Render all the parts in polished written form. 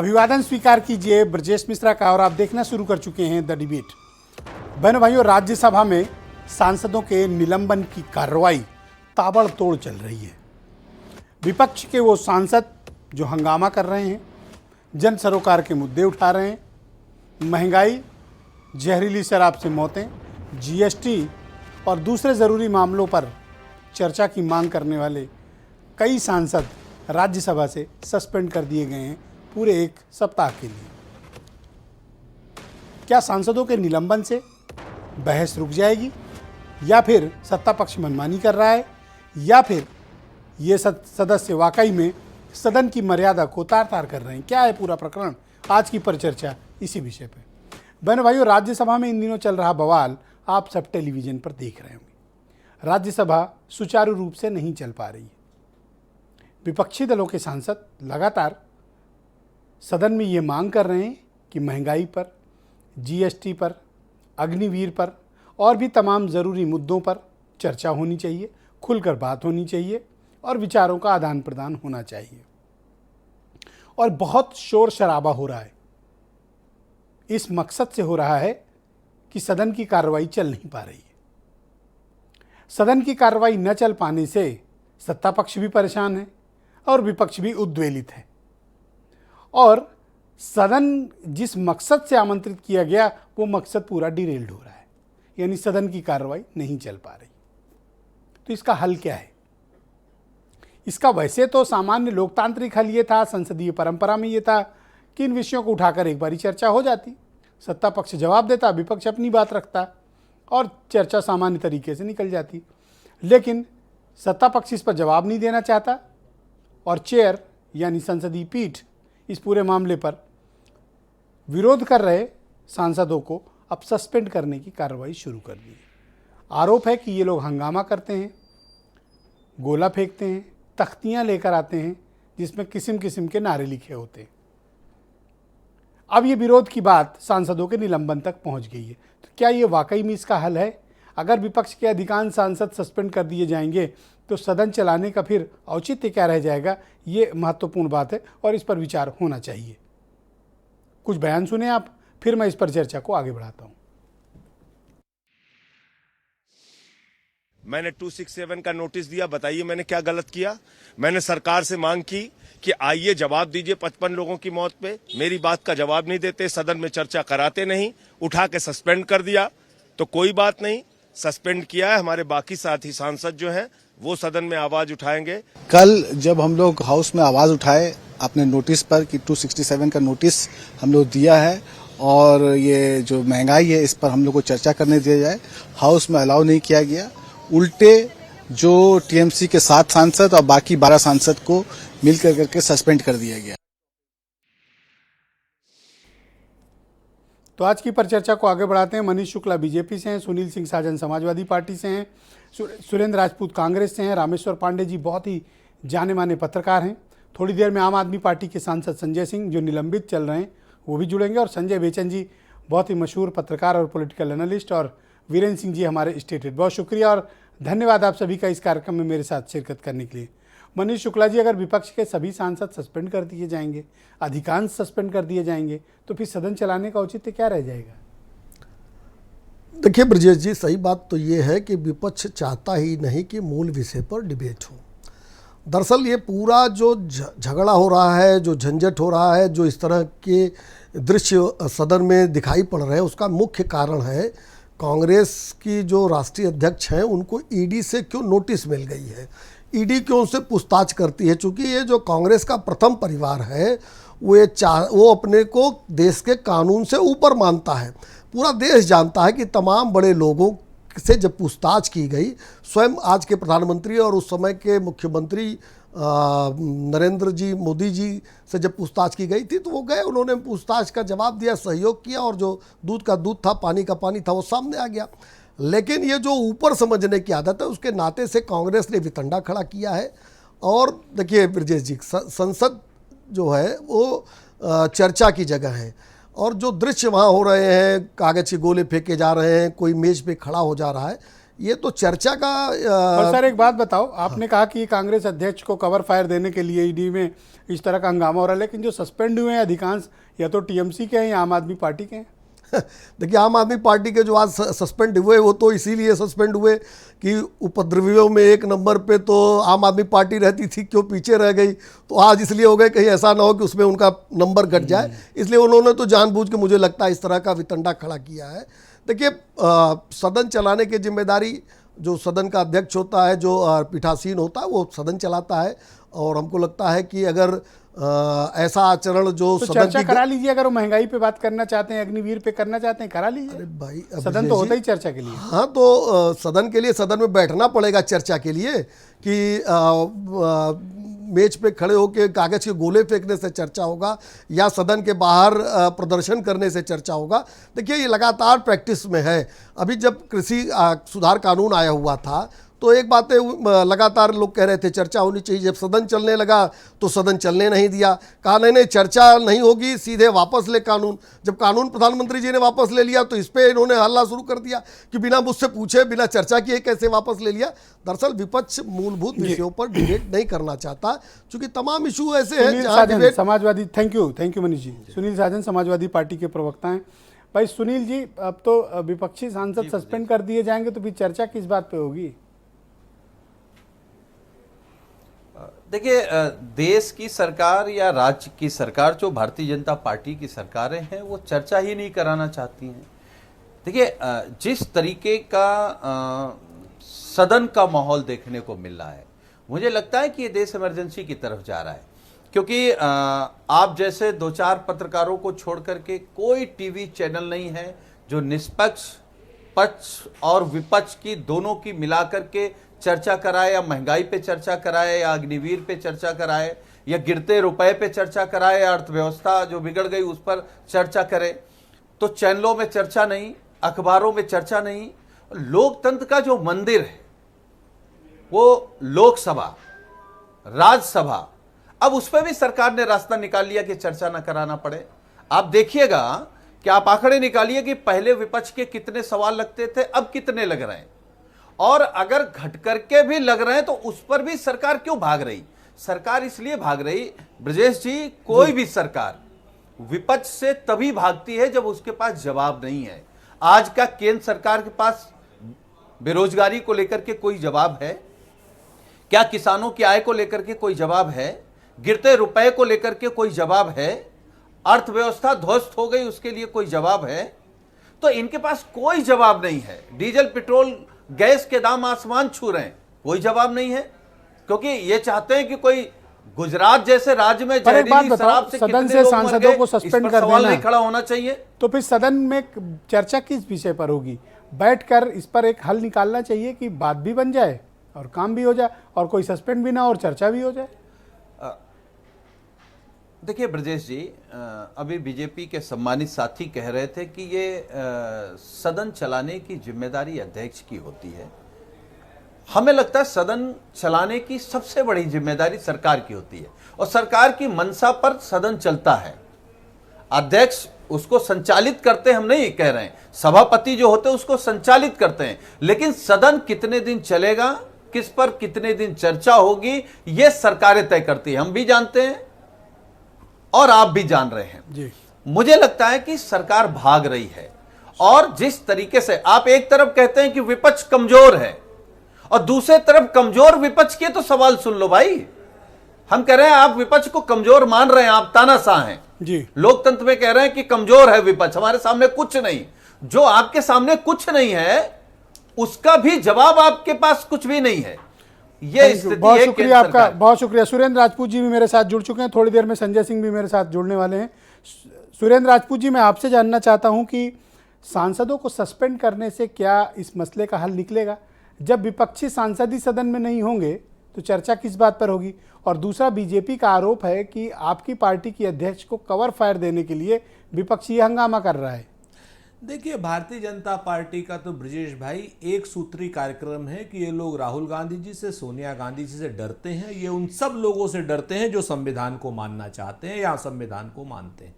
अभिवादन स्वीकार कीजिए ब्रजेश मिश्रा का। और आप देखना शुरू कर चुके हैं द डिबेट। बहनों भाइयों, राज्यसभा में सांसदों के निलंबन की कार्रवाई ताबड़तोड़ चल रही है। विपक्ष के वो सांसद जो हंगामा कर रहे हैं, जन सरोकार के मुद्दे उठा रहे हैं, महंगाई, जहरीली शराब से मौतें, जीएसटी और दूसरे ज़रूरी मामलों पर चर्चा की मांग करने वाले कई सांसद राज्यसभा से सस्पेंड कर दिए गए हैं पूरे एक सप्ताह के लिए। क्या सांसदों के निलंबन से बहस रुक जाएगी, या फिर सत्ता पक्ष मनमानी कर रहा है, या फिर ये सदस्य वाकई में सदन की मर्यादा को तार तार कर रहे हैं? क्या है पूरा प्रकरण? आज की परिचर्चा इसी विषय पे। बहनों भाइयों, राज्यसभा में इन दिनों चल रहा बवाल आप सब टेलीविजन पर देख रहे होंगे। राज्यसभा सुचारू रूप से नहीं चल पा रही है। विपक्षी दलों के सांसद लगातार सदन में ये मांग कर रहे हैं कि महंगाई पर, जीएसटी पर, अग्निवीर पर और भी तमाम ज़रूरी मुद्दों पर चर्चा होनी चाहिए, खुलकर बात होनी चाहिए और विचारों का आदान प्रदान होना चाहिए। और बहुत शोर शराबा हो रहा है। इस मकसद से हो रहा है कि सदन की कार्रवाई चल नहीं पा रही है। सदन की कार्रवाई न चल पाने से सत्ता पक्ष भी परेशान है और विपक्ष भी उद्वेलित है। और सदन जिस मकसद से आमंत्रित किया गया वो मकसद पूरा डिरेल्ड हो रहा है, यानी सदन की कार्रवाई नहीं चल पा रही। तो इसका हल क्या है? इसका वैसे तो सामान्य लोकतांत्रिक हल ये था, संसदीय परंपरा में ये था कि इन विषयों को उठाकर एक बारी चर्चा हो जाती, सत्ता पक्ष जवाब देता, विपक्ष अपनी बात रखता और चर्चा सामान्य तरीके से निकल जाती। लेकिन सत्ता पक्ष इस पर जवाब नहीं देना चाहता और चेयर यानी संसदीय पीठ इस पूरे मामले पर विरोध कर रहे सांसदों को अब सस्पेंड करने की कार्रवाई शुरू कर दी है। आरोप है कि ये लोग हंगामा करते हैं, गोला फेंकते हैं, तख्तियां लेकर आते हैं जिसमें किस्म किस्म के नारे लिखे होते हैं। अब ये विरोध की बात सांसदों के निलंबन तक पहुंच गई है। तो क्या ये वाकई में इसका हल है? अगर विपक्ष के अधिकांश सांसद सस्पेंड कर दिए जाएंगे तो सदन चलाने का फिर औचित्य क्या रह जाएगा? ये महत्वपूर्ण बात है और इस पर विचार होना चाहिए। कुछ बयान सुने आप, फिर मैं इस पर चर्चा को आगे बढ़ाता हूं। मैंने 267 का नोटिस दिया, बताइए मैंने क्या गलत किया? मैंने सरकार से मांग की कि आइए जवाब दीजिए 55 लोगों की मौत पे। मेरी बात का जवाब नहीं देते, सदन में चर्चा कराते नहीं, उठा के सस्पेंड कर दिया। तो कोई बात नहीं, सस्पेंड किया है, हमारे बाकी साथी सांसद जो हैं वो सदन में आवाज उठाएंगे। कल जब हम लोग हाउस में आवाज उठाए अपने नोटिस पर कि 267 का नोटिस हम लोग दिया है और ये जो महंगाई है इस पर हम लोग को चर्चा करने दिया जाए, हाउस में अलाउ नहीं किया गया। उल्टे जो टीएमसी के 7 सांसद और बाकी 12 सांसद को मिलकर करके सस्पेंड कर दिया गया। तो आज की परिचर्चा को आगे बढ़ाते हैं। मनीष शुक्ला बीजेपी से हैं, सुनील सिंह साजन समाजवादी पार्टी से हैं, सुरेंद्र राजपूत कांग्रेस से हैं, रामेश्वर पांडे जी बहुत ही जाने माने पत्रकार हैं। थोड़ी देर में आम आदमी पार्टी के सांसद संजय सिंह जो निलंबित चल रहे हैं वो भी जुड़ेंगे, और संजय बेचन जी बहुत ही मशहूर पत्रकार और पॉलिटिकल एनालिस्ट, और वीरेंद्र सिंह जी हमारे स्टेट हेड। बहुत शुक्रिया और धन्यवाद आप सभी का इस कार्यक्रम में मेरे साथ शिरकत करने के लिए। मनीष शुक्ला जी, अगर विपक्ष के सभी सांसद सस्पेंड कर दिए जाएंगे, अधिकांश सस्पेंड कर दिए जाएंगे, तो फिर सदन चलाने का औचित्य क्या रह जाएगा? देखिए ब्रजेश जी, सही बात तो ये है कि विपक्ष चाहता ही नहीं कि मूल विषय पर डिबेट हो। दरअसल ये पूरा जो झगड़ा हो रहा है, जो झंझट हो रहा है, जो इस तरह के दृश्य सदन में दिखाई पड़ रहे हैं, उसका मुख्य कारण है कांग्रेस की जो राष्ट्रीय अध्यक्ष हैं उनको ईडी से क्यों नोटिस मिल गई है, ईडी क्यों उनसे पूछताछ करती है। चूँकि ये जो कांग्रेस का प्रथम परिवार है वो अपने को देश के कानून से ऊपर मानता है। पूरा देश जानता है कि तमाम बड़े लोगों से जब पूछताछ की गई, स्वयं आज के प्रधानमंत्री और उस समय के मुख्यमंत्री नरेंद्र जी मोदी जी से जब पूछताछ की गई थी तो वो गए, उन्होंने पूछताछ का जवाब दिया, सहयोग किया, और जो दूध का दूध था, पानी का पानी था, वो सामने आ गया। लेकिन ये जो ऊपर समझने की आदत है उसके नाते से कांग्रेस ने वितंडा खड़ा किया है। और देखिए ब्रजेश जी, संसद जो है वो चर्चा की जगह है, और जो दृश्य वहाँ हो रहे हैं, कागज़ के गोले फेंके जा रहे हैं, कोई मेज पे खड़ा हो जा रहा है, ये तो चर्चा का और सर एक बात बताओ, आपने कहा कि कांग्रेस अध्यक्ष को कवर फायर देने के लिए ईडी में इस तरह का हंगामा हो रहा है, लेकिन जो सस्पेंड हुए हैं अधिकांश या तो टीएमसी के हैं या आम आदमी पार्टी के हैं। देखिए, आम आदमी पार्टी के जो आज सस्पेंड हुए वो तो इसीलिए सस्पेंड हुए कि उपद्रवियों में एक नंबर पे तो आम आदमी पार्टी रहती थी, क्यों पीछे रह गई, तो आज इसलिए हो गए कहीं ऐसा ना हो कि उसमें उनका नंबर घट जाए, इसलिए उन्होंने तो जानबूझ के मुझे लगता है इस तरह का वितंडा खड़ा किया है। देखिए, सदन चलाने की जिम्मेदारी जो सदन का अध्यक्ष होता है, जो पीठासीन होता है, वो सदन चलाता है। और हमको लगता है कि अगर ऐसा आचरण जो तो सदन चर्चा की करा लीजिए, अगर वो महंगाई पे बात करना चाहते हैं, अग्निवीर पे करना चाहते हैं, करा लीजिए। अरे भाई, सदन तो होता ही चर्चा के लिए। हाँ, तो सदन के लिए सदन में बैठना पड़ेगा चर्चा के लिए कि मेज पे खड़े होकर कागज के गोले फेंकने से चर्चा होगा या सदन के बाहर प्रदर्शन करने से चर्चा होगा। देखिए, ये लगातार प्रैक्टिस में है। अभी जब कृषि सुधार कानून आया हुआ था तो एक बातें लगातार लोग कह रहे थे चर्चा होनी चाहिए। जब सदन चलने लगा तो सदन चलने नहीं दिया, कहा नहीं चर्चा नहीं होगी, सीधे वापस ले कानून। जब कानून प्रधानमंत्री जी ने वापस ले लिया तो इस पे इन्होंने हल्ला शुरू कर दिया कि बिना मुझसे पूछे, बिना चर्चा किए कैसे वापस ले लिया। दरअसल विपक्ष मूलभूत विषयों पर डिबेट नहीं करना चाहता, क्योंकि तमाम इशू ऐसे हैं जहां debate. Samajwadi, thank you Manish ji. Sunil Sajan Samajwadi Party के प्रवक्ता हैं। भाई सुनील जी, अब तो विपक्षी सांसद सस्पेंड कर दिए जाएंगे तो फिर चर्चा किस बात पे होगी? देखिए, देश की सरकार या राज्य की सरकार, जो भारतीय जनता पार्टी की सरकारें हैं, वो चर्चा ही नहीं कराना चाहती हैं। देखिए, जिस तरीके का सदन का माहौल देखने को मिल रहा है, मुझे लगता है कि ये देश इमरजेंसी की तरफ जा रहा है। क्योंकि आप जैसे 2-4 पत्रकारों को छोड़ करके कोई टीवी चैनल नहीं है जो निष्पक्ष, पक्ष और विपक्ष की दोनों की मिलाकर के चर्चा कराए, या महंगाई पे चर्चा कराए, या अग्निवीर पे चर्चा कराए, या गिरते रुपए पे चर्चा कराए, या अर्थव्यवस्था जो बिगड़ गई उस पर चर्चा करे। तो चैनलों में चर्चा नहीं, अखबारों में चर्चा नहीं। लोकतंत्र का जो मंदिर है वो लोकसभा, राज्यसभा, अब उस पर भी सरकार ने रास्ता निकाल लिया कि चर्चा ना कराना पड़े। आप देखिएगा कि आप आंकड़े निकालिए कि पहले विपक्ष के कितने सवाल लगते थे, अब कितने लग रहे हैं, और अगर घट करके भी लग रहे हैं तो उस पर भी सरकार क्यों भाग रही? सरकार इसलिए भाग रही, ब्रजेश जी, कोई भी सरकार विपक्ष से तभी भागती है जब उसके पास जवाब नहीं है। आज का केंद्र सरकार के पास बेरोजगारी को लेकर के कोई जवाब है क्या? किसानों की आय को लेकर के कोई जवाब है? गिरते रुपए को लेकर के कोई जवाब है? अर्थव्यवस्था ध्वस्त हो गई उसके लिए कोई जवाब है? तो इनके पास कोई जवाब नहीं है। डीजल, पेट्रोल, गैस के दाम आसमान छू रहे हैं, कोई जवाब नहीं है, क्योंकि ये चाहते हैं कि कोई गुजरात जैसे राज्य में जहरीली शराब से सदन कितने से लोग मर सांसदों गए, को इस सस्पेंड पर कर सवाल देना नहीं खड़ा होना चाहिए। तो फिर सदन में चर्चा किस विषय पर होगी? बैठकर इस पर एक हल निकालना चाहिए कि बात भी बन जाए और काम भी हो जाए और कोई सस्पेंड भी ना और चर्चा भी हो जाए। देखिए ब्रजेश जी, अभी बीजेपी के सम्मानित साथी कह रहे थे कि ये सदन चलाने की जिम्मेदारी अध्यक्ष की होती है। हमें लगता है सदन चलाने की सबसे बड़ी जिम्मेदारी सरकार की होती है, और सरकार की मंशा पर सदन चलता है। अध्यक्ष उसको संचालित करते, हम नहीं कह रहे हैं, सभापति जो होते हैं उसको संचालित करते हैं, लेकिन सदन कितने दिन चलेगा, किस पर कितने दिन चर्चा होगी, यह सरकारें तय करती है। हम भी जानते हैं और आप भी जान रहे हैं जी। मुझे लगता है कि सरकार भाग रही है, और जिस तरीके से आप एक तरफ कहते हैं कि विपक्ष कमजोर है और दूसरे तरफ कमजोर विपक्ष के तो सवाल सुन लो भाई। हम कह रहे हैं आप विपक्ष को कमजोर मान रहे हैं, आप तानाशाह हैं जी। लोकतंत्र में कह रहे हैं कि कमजोर है विपक्ष, हमारे सामने कुछ नहीं। जो आपके सामने कुछ नहीं है उसका भी जवाब आपके पास कुछ भी नहीं है। ये स्थिति बहुत है शुक्रिया केंद्र आपका, सरकार। बहुत शुक्रिया। सुरेंद्र राजपूत जी भी मेरे साथ जुड़ चुके हैं, थोड़ी देर में संजय सिंह भी मेरे साथ जुड़ने वाले हैं। सुरेंद्र राजपूत जी, मैं आपसे जानना चाहता हूं कि सांसदों को सस्पेंड करने से क्या इस मसले का हल निकलेगा? जब विपक्षी सांसद ही सदन में नहीं होंगे तो चर्चा किस बात पर होगी? और दूसरा, बीजेपी का आरोप है कि आपकी पार्टी की अध्यक्ष को कवर फायर देने के लिए विपक्षी हंगामा कर रहा है। देखिए, भारतीय जनता पार्टी का तो ब्रजेश भाई एक सूत्री कार्यक्रम है कि ये लोग राहुल गांधी जी से, सोनिया गांधी जी से डरते हैं। ये उन सब लोगों से डरते हैं जो संविधान को मानना चाहते हैं या संविधान को मानते हैं।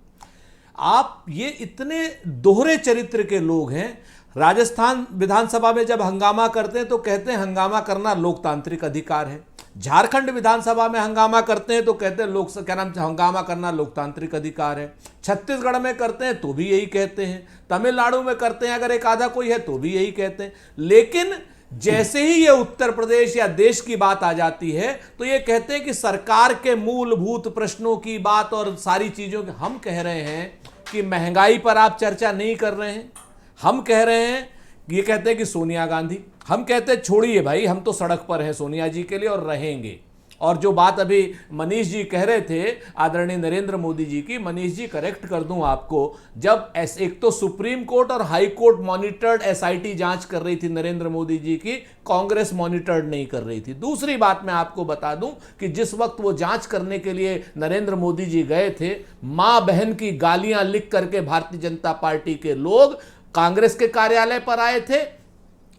आप ये इतने दोहरे चरित्र के लोग हैं। राजस्थान विधानसभा में जब हंगामा करते हैं तो कहते हैं हंगामा करना लोकतांत्रिक अधिकार है। झारखंड विधानसभा में हंगामा करते हैं तो कहते हैं हंगामा करना लोकतांत्रिक अधिकार है। छत्तीसगढ़ में करते हैं तो भी यही कहते हैं। तमिलनाडु में करते हैं, अगर एक आधा कोई है तो भी यही कहते हैं। लेकिन जैसे ही ये उत्तर प्रदेश या देश की बात आ जाती है तो ये कहते हैं कि सरकार के मूलभूत प्रश्नों की बात और सारी चीजों की। हम कह रहे हैं कि महंगाई पर आप चर्चा नहीं कर रहे हैं। हम कह रहे हैं, ये कहते हैं कि सोनिया गांधी, हम कहते हैं छोड़िए भाई, हम तो सड़क पर हैं सोनिया जी के लिए और रहेंगे। और जो बात अभी मनीष जी कह रहे थे आदरणीय नरेंद्र मोदी जी की, मनीष जी करेक्ट कर दूं आपको, जब एक तो सुप्रीम कोर्ट और हाई कोर्ट मॉनिटर्ड एसआईटी जांच कर रही थी नरेंद्र मोदी जी की, कांग्रेस मॉनिटर्ड नहीं कर रही थी। दूसरी बात मैं आपको बता दूं कि जिस वक्त वो जांच करने के लिए नरेंद्र मोदी जी गए थे, मां बहन की गालियां लिख करके भारतीय जनता पार्टी के लोग कांग्रेस के कार्यालय पर आए थे,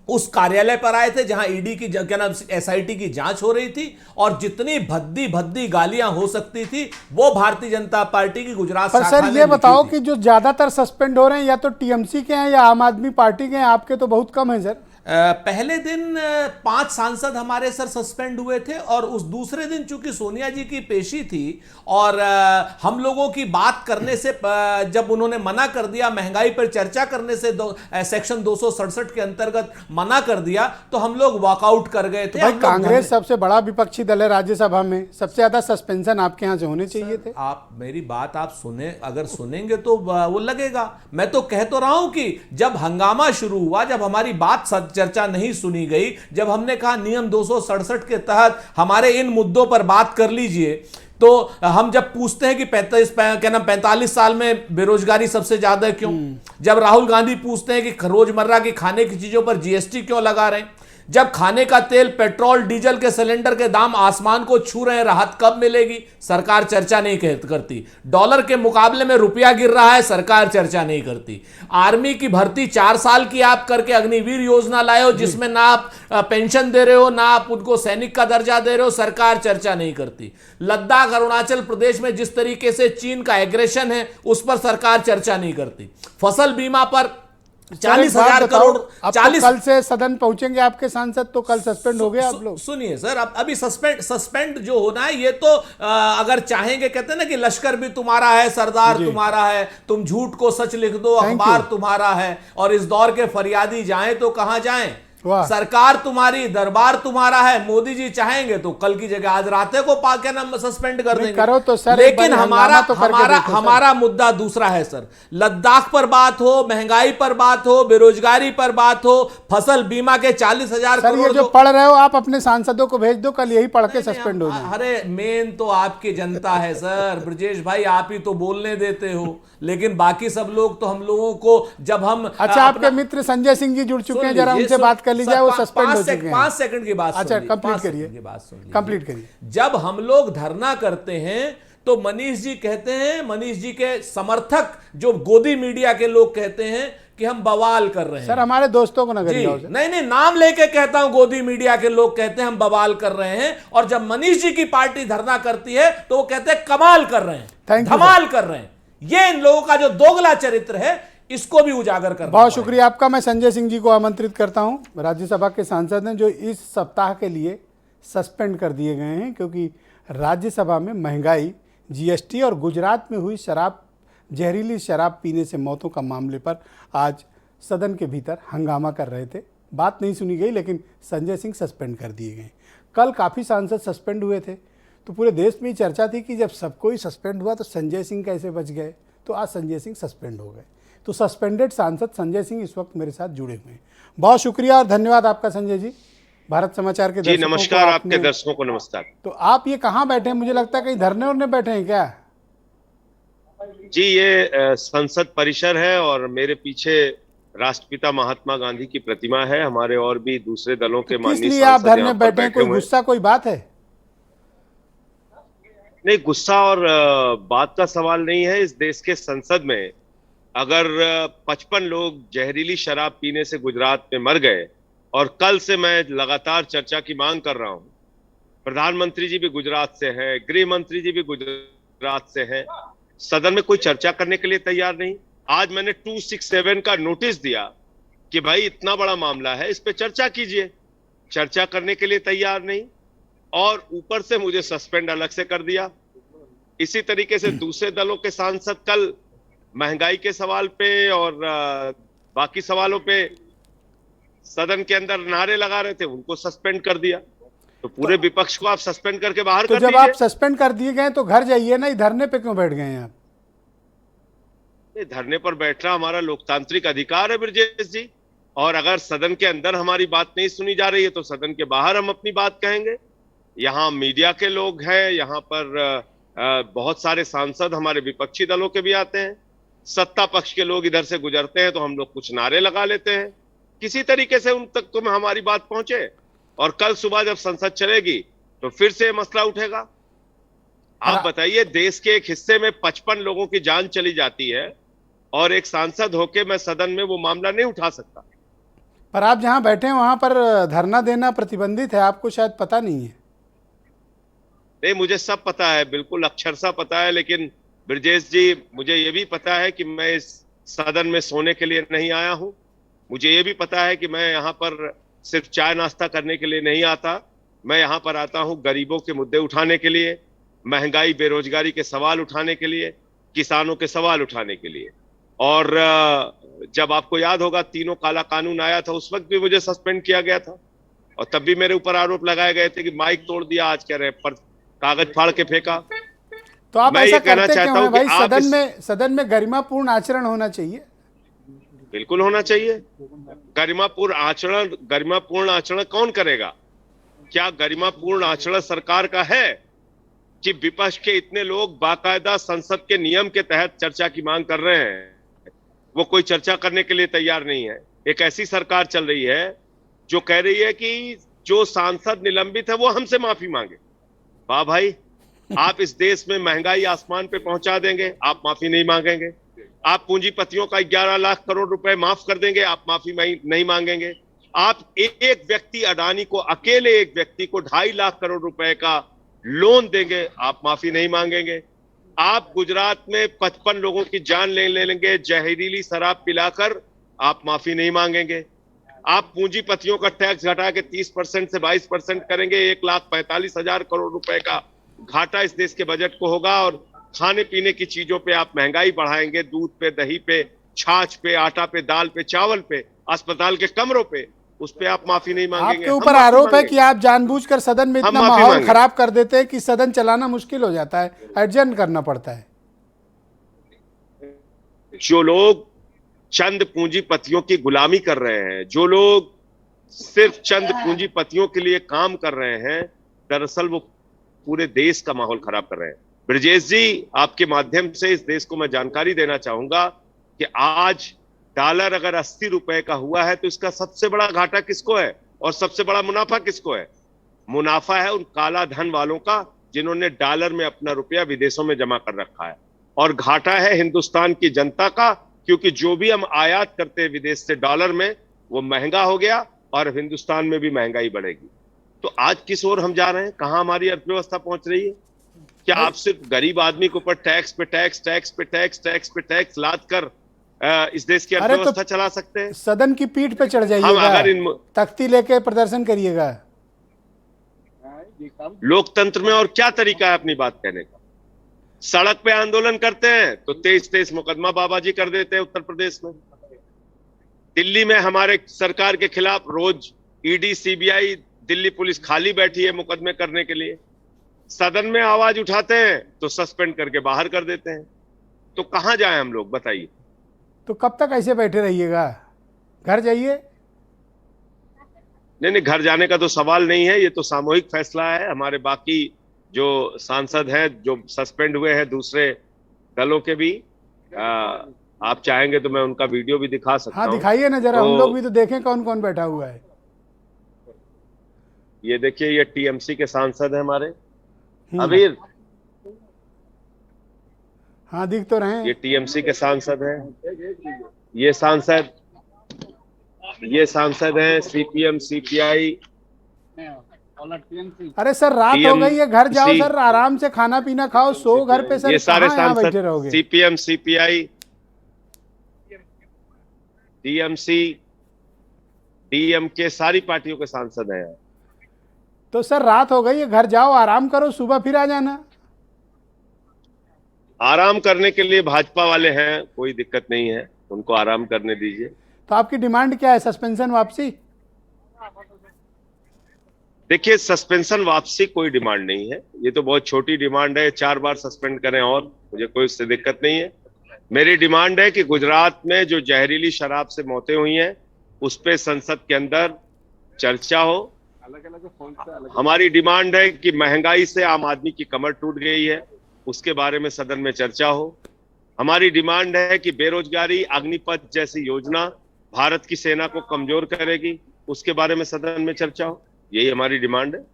उस कार्यालय पर आए थे जहां ईडी की क्या नाम एसआईटी की जांच हो रही थी, और जितनी भद्दी भद्दी गालियां हो सकती थी वो भारतीय जनता पार्टी की गुजरात पर शाखा सर ने ये लिखी बताओ थी। कि जो ज्यादातर सस्पेंड हो रहे हैं या तो टीएमसी के हैं या आम आदमी पार्टी के हैं, आपके तो बहुत कम है सर। पहले दिन 5 सांसद हमारे सर सस्पेंड हुए थे, और उस दूसरे दिन चूंकि सोनिया जी की पेशी थी और हम लोगों की बात करने से जब उन्होंने मना कर दिया, महंगाई पर चर्चा करने से सेक्शन 267 के अंतर्गत मना कर दिया, तो हम लोग वॉकआउट कर गए थे। भाई कांग्रेस सबसे बड़ा विपक्षी दल है राज्यसभा में, सबसे ज्यादा सस्पेंशन आपके यहाँ से होने चाहिए थे। आप मेरी बात आप सुने, अगर सुनेंगे तो वो लगेगा। मैं तो कह तो रहा हूं कि जब हंगामा शुरू हुआ, जब हमारी बात चर्चा नहीं सुनी गई, जब हमने कहा नियम 267 के तहत हमारे इन मुद्दों पर बात कर लीजिए, तो हम जब पूछते हैं कि 45 साल में बेरोजगारी सबसे ज्यादा है क्यों, जब राहुल गांधी पूछते हैं कि रोजमर्रा की खाने की चीजों पर जीएसटी क्यों लगा रहे हैं, जब खाने का तेल, पेट्रोल, डीजल के सिलेंडर के दाम आसमान को छू रहे हैं, राहत कब मिलेगी, सरकार चर्चा नहीं करती। डॉलर के मुकाबले में रुपया गिर रहा है, सरकार चर्चा नहीं करती। आर्मी की भर्ती 4 साल की आप करके अग्निवीर योजना लाए हो, जिसमें ना आप पेंशन दे रहे हो, ना आप उनको सैनिक का दर्जा दे रहे हो, सरकार चर्चा नहीं करती। लद्दाख, अरुणाचल प्रदेश में जिस तरीके से चीन का एग्रेशन है, उस पर सरकार चर्चा नहीं करती। फसल बीमा पर 40,000 करोड़, अब तो कल से सदन पहुंचेंगे आपके सांसद, तो कल सस्पेंड हो गए आप लोग। सुनिए सर, अब अभी सस्पेंड जो होना है, ये तो अगर चाहेंगे, कहते हैं ना कि लश्कर भी तुम्हारा है, सरदार तुम्हारा है, तुम झूठ को सच लिख दो, अखबार तुम्हारा है, और इस दौर के फरियादी जाएं तो कहां जाएं, सरकार तुम्हारी, दरबार तुम्हारा है। मोदी जी चाहेंगे तो कल की जगह आज रात को पाके नाम सस्पेंड कर देंगे। करो तो सर, लेकिन हमारा मुद्दा दूसरा है सर। लद्दाख पर बात हो, महंगाई पर बात हो, बेरोजगारी पर बात हो, फसल बीमा के 40,000 करोड़ जो पढ़ रहे हो आप अपने सांसदों को भेज दो, कल यही पढ़ के सस्पेंड हो जाए। अरे मेन तो आपकी जनता है सर ब्रजेश भाई, आप ही तो बोलने देते हो, लेकिन बाकी सब लोग तो हम लोगों को जब हम आपके मित्र संजय सिंह जी जुड़ चुके हैं, जरा उनसे बात कर लीजिए, वो सस्पेंड हो चुके हैं। 5 सेकंड की बात, अच्छा कंप्लीट करिए। जब हम लोग धरना करते हैं तो मनीष जी कहते हैं, मनीष जी के समर्थक जो गोदी मीडिया के लोग कहते हैं कि हम बवाल कर रहे हैं। सर हमारे दोस्तों को नगर नहीं, नाम लेके कहता हूं, गोदी मीडिया के लोग कहते हैं हम बवाल कर रहे हैं, और जब मनीष जी की पार्टी धरना करती है तो वो कहते हैं कमाल कर रहे हैं, धमाल कर रहे हैं। ये इन लोगों का जो दोगला चरित्र है, इसको भी उजागर करना। बहुत शुक्रिया आपका। मैं संजय सिंह जी को आमंत्रित करता हूं, राज्यसभा के सांसद हैं, जो इस सप्ताह के लिए सस्पेंड कर दिए गए हैं, क्योंकि राज्यसभा में महंगाई, जीएसटी और गुजरात में हुई जहरीली शराब पीने से मौतों का मामले पर आज सदन के भीतर हंगामा कर रहे थे। बात नहीं सुनी गई, लेकिन संजय सिंह सस्पेंड कर दिए गए। कल काफ़ी सांसद सस्पेंड हुए थे, तो पूरे देश में चर्चा थी कि जब सबको ही सस्पेंड हुआ तो संजय सिंह कैसे बच गए। तो आज संजय सिंह सस्पेंड हो गए। तो सस्पेंडेड सांसद संजय सिंह इस वक्त मेरे साथ जुड़े हुए हैं। बहुत शुक्रिया और धन्यवाद आपका संजय जी। भारत समाचार के जी नमस्कार, आपके दर्शकों को नमस्कार। तो आप ये कहाँ बैठे हैं? मुझे लगता है कहीं धरने उरने बैठे हैं क्या? जी ये संसद परिसर है और मेरे पीछे राष्ट्रपिता महात्मा गांधी की प्रतिमा है। हमारे और भी दूसरे दलों के माननीय सांसद आप धरने बैठे हैं? कोई गुस्सा, कोई बात है? नहीं, गुस्सा और बात का सवाल नहीं है। इस देश के संसद में अगर 55 लोग जहरीली शराब पीने से गुजरात में मर गए, और कल से मैं लगातार चर्चा की मांग कर रहा हूं, प्रधानमंत्री जी भी गुजरात से हैं, गृह मंत्री जी भी गुजरात से हैं, सदन में कोई चर्चा करने के लिए तैयार नहीं। आज मैंने 267 का नोटिस दिया कि भाई इतना बड़ा मामला है, इस पे चर्चा कीजिए। चर्चा करने के लिए तैयार नहीं, और ऊपर से मुझे सस्पेंड अलग से कर दिया। इसी तरीके से दूसरे दलों के सांसद कल महंगाई के सवाल पे और बाकी सवालों पे सदन के अंदर नारे लगा रहे थे, उनको सस्पेंड कर दिया। तो पूरे विपक्ष को आप सस्पेंड करके बाहर तो कर जब आप दीजिए। सस्पेंड कर दिए गए तो घर जाइए ना, धरने पे क्यों बैठ गए हैं आप? धरने पर बैठना हमारा लोकतांत्रिक अधिकार है ब्रजेश जी, और अगर सदन के अंदर हमारी बात नहीं सुनी जा रही है तो सदन के बाहर हम अपनी बात कहेंगे। यहाँ मीडिया के लोग हैं, यहाँ पर बहुत सारे सांसद हमारे विपक्षी दलों के भी आते हैं, सत्ता पक्ष के लोग इधर से गुजरते हैं तो हम लोग कुछ नारे लगा लेते हैं, किसी तरीके से उन तक तो हमारी बात पहुंचे। और कल सुबह जब संसद चलेगी तो फिर से मसला उठेगा। आप बताइए, देश के एक हिस्से में 55 लोगों की जान चली जाती है और एक सांसद होके मैं सदन में वो मामला नहीं उठा सकता। पर आप जहां बैठे हैं वहां पर धरना देना प्रतिबंधित है, आपको शायद पता नहीं है। नहीं, मुझे सब पता है, बिल्कुल अक्षरशः पता है, लेकिन ब्रजेश जी मुझे ये भी पता है कि मैं इस सदन में सोने के लिए नहीं आया हूं। मुझे ये भी पता है कि मैं यहाँ पर सिर्फ चाय नाश्ता करने के लिए नहीं आता। मैं यहाँ पर आता हूं गरीबों के मुद्दे उठाने के लिए, महंगाई बेरोजगारी के सवाल उठाने के लिए, किसानों के सवाल उठाने के लिए। और जब आपको याद होगा तीनों काला कानून आया था, उस वक्त भी मुझे सस्पेंड किया गया था और तब भी मेरे ऊपर आरोप लगाए गए थे कि माइक तोड़ दिया, आज कह रहे हैं पर कागज फाड़ के फेंका। तो आप मैं ऐसा ये कहना करते चाहता क्यों हैं हूं कि भाई? सदन में गरिमापूर्ण आचरण होना चाहिए। बिल्कुल होना चाहिए। गरिमापूर्ण आचरण कौन करेगा? क्या गरिमापूर्ण आचरण सरकार का है कि विपक्ष के इतने लोग बाकायदा संसद के नियम के तहत चर्चा की मांग कर रहे हैं, वो कोई चर्चा करने के लिए तैयार नहीं है। एक ऐसी सरकार चल रही है जो कह रही है कि जो सांसद निलंबित है वो हमसे माफी मांगे। वाह भाई, आप इस देश में महंगाई आसमान पे पहुंचा देंगे, आप माफी नहीं मांगेंगे। आप पूंजीपतियों का 11 लाख करोड़ रुपए माफ कर देंगे, आप माफी नहीं मांगेंगे। आप एक व्यक्ति अडानी को, अकेले एक व्यक्ति को 2.5 लाख करोड़ रुपए का लोन देंगे, आप माफी नहीं मांगेंगे। आप गुजरात में 55 लोगों की जान ले लेंगे जहरीली शराब पिलाकर, आप माफी नहीं मांगेंगे। आप पूंजीपतियों का टैक्स घटा के 30% से 22% करेंगे, 1,45,000 करोड़ रुपए का घाटा इस देश के बजट को होगा। और खाने पीने की चीजों पे आप महंगाई बढ़ाएंगे, दूध पे, दही पे, छाछ पे, आटा पे, दाल पे, चावल पे, अस्पताल के कमरों पे, उस पे आप माफी नहीं मांगेंगे। आपके ऊपर आरोप है कि आप जानबूझकर सदन में इतना माहौल खराब कर देते हैं कि सदन चलाना मुश्किल हो जाता है, एडजस्ट करना पड़ता है। जो लोग चंद पूंजीपतियों की गुलामी कर रहे हैं, जो लोग सिर्फ चंद पूंजीपतियों के लिए काम कर रहे हैं, दरअसल वो पूरे देश का माहौल खराब कर रहे हैं। ब्रजेश जी, आपके माध्यम से इस देश को मैं जानकारी देना चाहूंगा कि आज डॉलर अगर 80 रुपए का हुआ है तो इसका सबसे बड़ा घाटा किसको है और सबसे बड़ा मुनाफा किसको है? मुनाफा है उन काला धन वालों का जिन्होंने डॉलर में अपना रुपया विदेशों में जमा कर रखा है, और घाटा है हिंदुस्तान की जनता का, क्योंकि जो भी हम आयात करते हैं विदेश से डॉलर में, वो महंगा हो गया और हिंदुस्तान में भी महंगाई बढ़ेगी। तो आज किस ओर हम जा रहे हैं? कहां हमारी अर्थव्यवस्था पहुंच रही है? क्या आप सिर्फ गरीब आदमी के ऊपर टैक्स पे टैक्स, टैक्स पे टैक्स, टैक्स पे टैक्स लाद कर इस देश की अर्थव्यवस्था चला सकते हैं? सदन की पीठ पे चढ़ जाइएगा, अगर तख्ती लेके प्रदर्शन करिएगा। लोकतंत्र में और क्या तरीका है अपनी बात कहने का? सड़क पे आंदोलन करते हैं तो 23 मुकदमा बाबा जी कर देते हैं उत्तर प्रदेश में। दिल्ली में हमारे सरकार के खिलाफ रोज ईडी, सीबीआई, दिल्ली पुलिस खाली बैठी है मुकदमे करने के लिए। सदन में आवाज उठाते हैं तो सस्पेंड करके बाहर कर देते हैं। तो कहां जाए हम लोग, बताइए? तो कब तक ऐसे बैठे रहिएगा? घर जाइए। नहीं, घर जाने का तो सवाल नहीं है, ये तो सामूहिक फैसला है। हमारे बाकी जो सांसद हैं जो सस्पेंड हुए हैं दूसरे दलों के भी, आप चाहेंगे तो मैं उनका वीडियो भी दिखा सकता हूं। हाँ, दिखाइए ना जरा, हम लोग भी तो देखें कौन कौन बैठा हुआ है। ये देखिए, ये टीएमसी के सांसद हैं हमारे अबीर। हाँ, दिख तो रहे हैं। ये टीएमसी के सांसद हैं। ये सांसद हैं सीपीएम, सीपीआई। अरे सर, रात हो गई है, घर जाओ सर, आराम से खाना पीना खाओ, सो घर पे सर। ये सारे कहाँ बैठे सांसद रहोगे? सीपीएम, सीपीआई, टीएमसी, डीएमके सारी पार्टियों के सांसद हैं यहाँ। तो सर रात हो गई है, घर जाओ, आराम करो, सुबह फिर आ जाना। आराम करने के लिए भाजपा वाले हैं, कोई दिक्कत नहीं है, उनको आराम करने दीजिए। तो आपकी डिमांड क्या है? सस्पेंशन वापसी? देखिए, सस्पेंशन वापसी कोई डिमांड नहीं है, ये तो बहुत छोटी डिमांड है, 4 बार सस्पेंड करें और मुझे कोई उससे दिक्कत नहीं है। मेरी डिमांड है कि गुजरात में जो जहरीली शराब से मौतें हुई हैं उस पे संसद के अंदर चर्चा हो। हमारी डिमांड है कि महंगाई से आम आदमी की कमर टूट गई है, उसके बारे में सदन में चर्चा हो। हमारी डिमांड है कि बेरोजगारी अग्निपथ जैसी योजना भारत की सेना को कमजोर करेगी, उसके बारे में सदन में चर्चा हो। यही हमारी डिमांड है।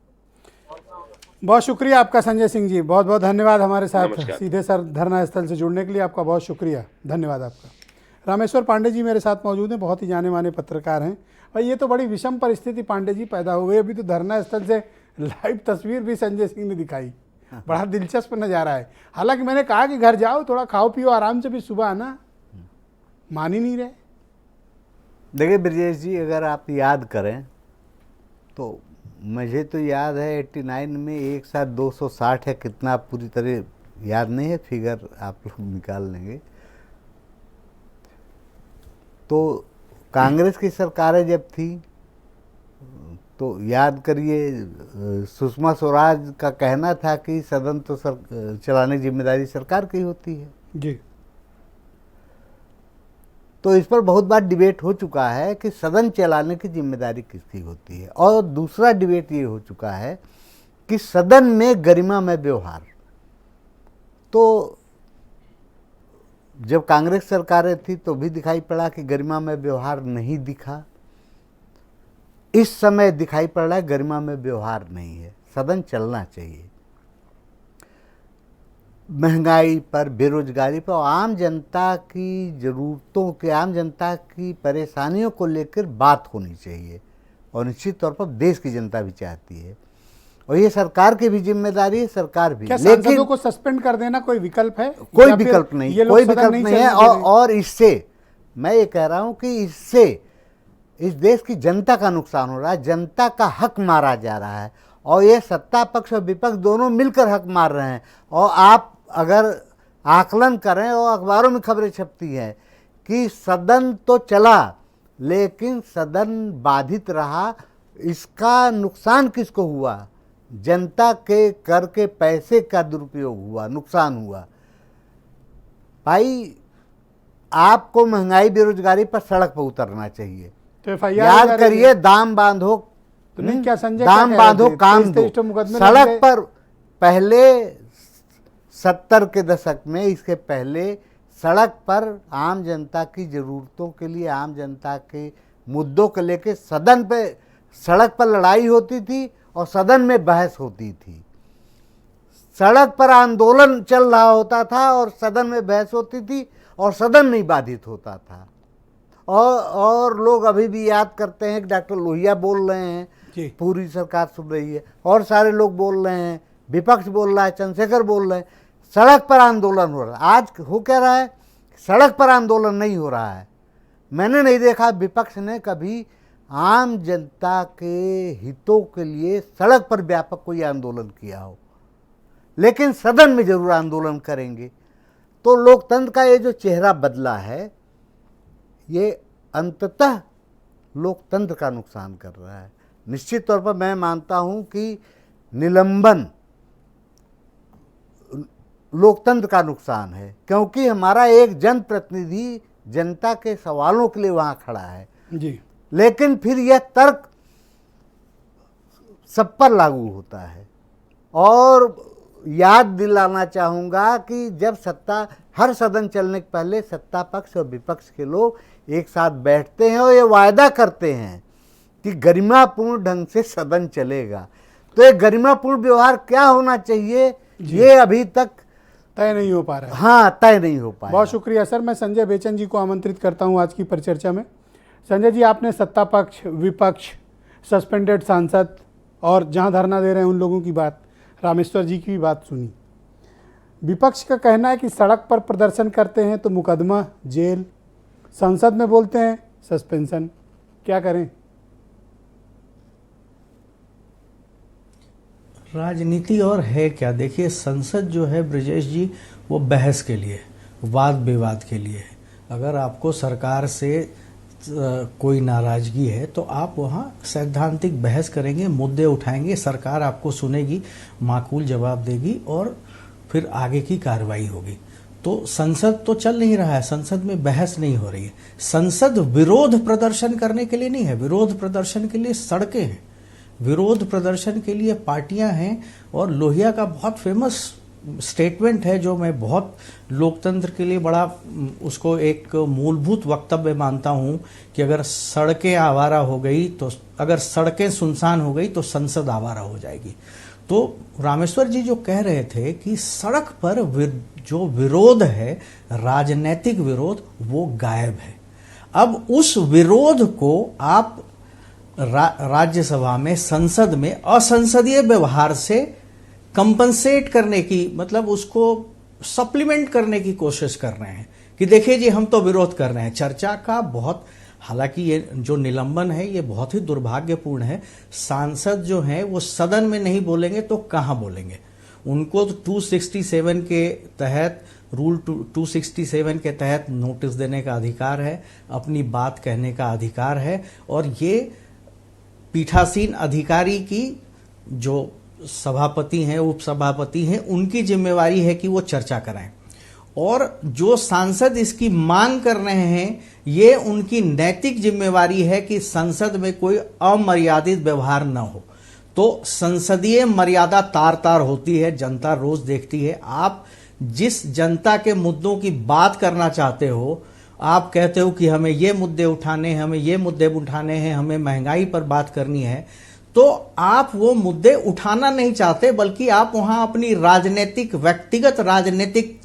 बहुत शुक्रिया आपका संजय सिंह जी, बहुत बहुत धन्यवाद हमारे साथ नमस्कार। सीधे सर धरना स्थल से जुड़ने के लिए। आपका बहुत शुक्रिया, धन्यवाद आपका। रामेश्वर पांडे जी मेरे साथ मौजूद हैं, बहुत ही जाने माने पत्रकार हैं। और ये तो बड़ी विषम परिस्थिति पांडे जी पैदा हो गई। अभी तो धरना स्थल से लाइव तस्वीर भी संजय सिंह ने दिखाई, बड़ा दिलचस्प नज़ारा है। हालांकि मैंने कहा कि घर जाओ, थोड़ा खाओ पियो, आराम से भी सुबह आना, मान ही नहीं रहे। देखिए ब्रजेश जी, अगर आप याद करें तो मुझे तो याद है 89 में एक साथ 260 है, कितना पूरी तरह याद नहीं है, फिगर आप लोग निकाल लेंगे। तो कांग्रेस की सरकारें जब थी तो याद करिए, सुषमा स्वराज का कहना था कि सदन तो चलाने की जिम्मेदारी सरकार की होती है जी। तो इस पर बहुत बार डिबेट हो चुका है कि सदन चलाने की जिम्मेदारी किसकी होती है। और दूसरा डिबेट ये हो चुका है कि सदन में गरिमा में व्यवहार। तो जब कांग्रेस सरकारें थी तो भी दिखाई पड़ा कि गरिमा में व्यवहार नहीं दिखा। इस समय दिखाई पड़ रहा है गरिमा में व्यवहार नहीं है, सदन चलना चाहिए। महंगाई पर, बेरोजगारी पर, आम जनता की ज़रूरतों के, आम जनता की परेशानियों को लेकर बात होनी चाहिए। और निश्चित तौर पर देश की जनता भी चाहती है और ये सरकार की भी जिम्मेदारी है, सरकार भी। क्या सांसदों को सस्पेंड कर देना कोई विकल्प है? कोई विकल्प नहीं, कोई विकल्प नहीं है। और इससे मैं ये कह रहा हूं कि इससे इस देश की जनता का नुकसान हो रहा है, जनता का हक मारा जा रहा है। और ये सत्ता पक्ष और विपक्ष दोनों मिलकर हक मार रहे हैं। और आप अगर आकलन करें, और अखबारों में खबरें छपती हैं कि सदन तो चला लेकिन सदन बाधित रहा। इसका नुकसान किसको हुआ? जनता के कर के पैसे का दुरुपयोग हुआ, नुकसान हुआ। भाई, आपको महंगाई बेरोजगारी पर सड़क पर उतरना चाहिए। तो याद करिए, दाम बांधो, तो नहीं क्या संजय दाम बांधो, काम दो। सड़क पर पहले 70 के दशक में, इसके पहले सड़क पर आम जनता की ज़रूरतों के लिए, आम जनता के मुद्दों को लेकर सदन पे, सड़क पर लड़ाई होती थी और सदन में बहस होती थी। सड़क पर आंदोलन चल रहा होता था और सदन में बहस होती थी और सदन नहीं बाधित होता था। और लोग अभी भी याद करते हैं कि डॉक्टर लोहिया बोल रहे हैं, पूरी सरकार सुन रही है, और सारे लोग बोल रहे हैं, विपक्ष बोल रहा है, चंद्रशेखर बोल रहे हैं, सड़क पर आंदोलन हो रहा है। आज हो क्या रहा है? सड़क पर आंदोलन नहीं हो रहा है। मैंने नहीं देखा विपक्ष ने कभी आम जनता के हितों के लिए सड़क पर व्यापक कोई आंदोलन किया हो, लेकिन सदन में जरूर आंदोलन करेंगे। तो लोकतंत्र का ये जो चेहरा बदला है, ये अंततः लोकतंत्र का नुकसान कर रहा है। निश्चित तौर पर मैं मानता हूं कि निलंबन लोकतंत्र का नुकसान है, क्योंकि हमारा एक जनप्रतिनिधि जनता के सवालों के लिए वहां खड़ा है जी। लेकिन फिर यह तर्क सब पर लागू होता है। और याद दिलाना चाहूँगा कि जब हर सदन चलने के पहले सत्ता पक्ष और विपक्ष के लोग एक साथ बैठते हैं और ये वायदा करते हैं कि गरिमापूर्ण ढंग से सदन चलेगा। तो ये गरिमापूर्ण व्यवहार क्या होना चाहिए, ये अभी तक तय नहीं हो पा रहा है। हाँ, तय नहीं हो पाया। बहुत शुक्रिया सर। मैं संजय बेचन जी को आमंत्रित करता हूं आज की परिचर्चा में। संजय जी, आपने सत्ता पक्ष, विपक्ष, सस्पेंडेड सांसद और जहां धरना दे रहे हैं उन लोगों की बात, रामेश्वर जी की भी बात सुनी। विपक्ष का कहना है कि सड़क पर प्रदर्शन करते हैं तो मुकदमा, जेल, संसद में बोलते हैं सस्पेंशन। क्या करें? राजनीति और है क्या? देखिए, संसद जो है ब्रजेश जी, वो बहस के लिए, वाद विवाद के लिए है। अगर आपको सरकार से कोई नाराजगी है तो आप वहाँ सैद्धांतिक बहस करेंगे, मुद्दे उठाएंगे, सरकार आपको सुनेगी, माकूल जवाब देगी और फिर आगे की कार्रवाई होगी। तो संसद तो चल नहीं रहा है, संसद में बहस नहीं हो रही है। संसद विरोध प्रदर्शन करने के लिए नहीं है, विरोध प्रदर्शन के लिए सड़कें हैं, विरोध प्रदर्शन के लिए पार्टियां हैं। और लोहिया का बहुत फेमस स्टेटमेंट है जो मैं बहुत लोकतंत्र के लिए बड़ा उसको एक मूलभूत वक्तव्य मानता हूं कि अगर सड़कें आवारा हो गई तो, अगर सड़कें सुनसान हो गई तो संसद आवारा हो जाएगी। तो रामेश्वर जी जो कह रहे थे कि सड़क पर जो विरोध है, राजनीतिक विरोध, वो गायब है। अब उस विरोध को आप राज्यसभा में, संसद में असंसदीय व्यवहार से कंपनसेट करने की, मतलब उसको सप्लीमेंट करने की कोशिश कर रहे हैं कि देखिए जी हम तो विरोध कर रहे हैं। चर्चा का बहुत, हालांकि ये जो निलंबन है ये बहुत ही दुर्भाग्यपूर्ण है। सांसद जो हैं वो सदन में नहीं बोलेंगे तो कहां बोलेंगे? उनको तो 267 के तहत, रूल 267 के तहत नोटिस देने का अधिकार है, अपनी बात कहने का अधिकार है। और ये पीठासीन अधिकारी की जो सभापति हैं, उपसभापति हैं, उनकी जिम्मेवारी है कि वो चर्चा कराएं। और जो सांसद इसकी मांग कर रहे हैं, ये उनकी नैतिक जिम्मेवारी है कि संसद में कोई अमर्यादित व्यवहार न हो। तो संसदीय मर्यादा तार तार होती है, जनता रोज देखती है। आप जिस जनता के मुद्दों की बात करना चाहते हो, आप कहते हो कि हमें ये मुद्दे उठाने हैं, हमें ये मुद्दे उठाने हैं, हमें महंगाई पर बात करनी है, तो आप वो मुद्दे उठाना नहीं चाहते, बल्कि आप वहां अपनी राजनीतिक, व्यक्तिगत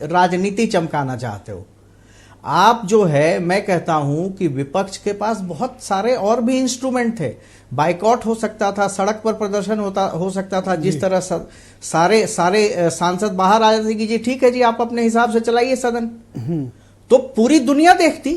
राजनीति चमकाना चाहते हो। आप जो है, मैं कहता हूं कि विपक्ष के पास बहुत सारे और भी इंस्ट्रूमेंट थे। बाइकॉट हो सकता था, सड़क पर प्रदर्शन हो सकता था, जिस तरह सारे सांसद बाहर आ जाते कि जी ठीक है जी, आप अपने हिसाब से चलाइए सदन। तो पूरी दुनिया देखती,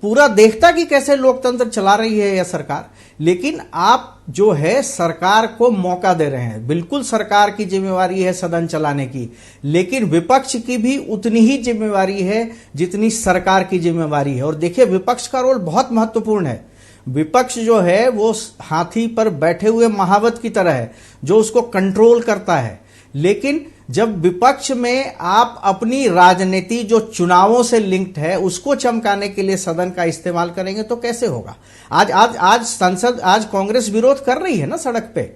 पूरा देखता कि कैसे लोकतंत्र चला रही है यह सरकार। लेकिन आप जो है सरकार को मौका दे रहे हैं। बिल्कुल सरकार की जिम्मेवारी है सदन चलाने की, लेकिन विपक्ष की भी उतनी ही जिम्मेवारी है जितनी सरकार की जिम्मेवारी है। और देखिए, विपक्ष का रोल बहुत महत्वपूर्ण है। विपक्ष जो है वो हाथी पर बैठे हुए महावत की तरह है, जो उसको कंट्रोल करता है। लेकिन जब विपक्ष में आप अपनी राजनीति जो चुनावों से लिंक्ड है उसको चमकाने के लिए सदन का इस्तेमाल करेंगे तो कैसे होगा? आज संसद, आज कांग्रेस विरोध कर रही है ना सड़क पे।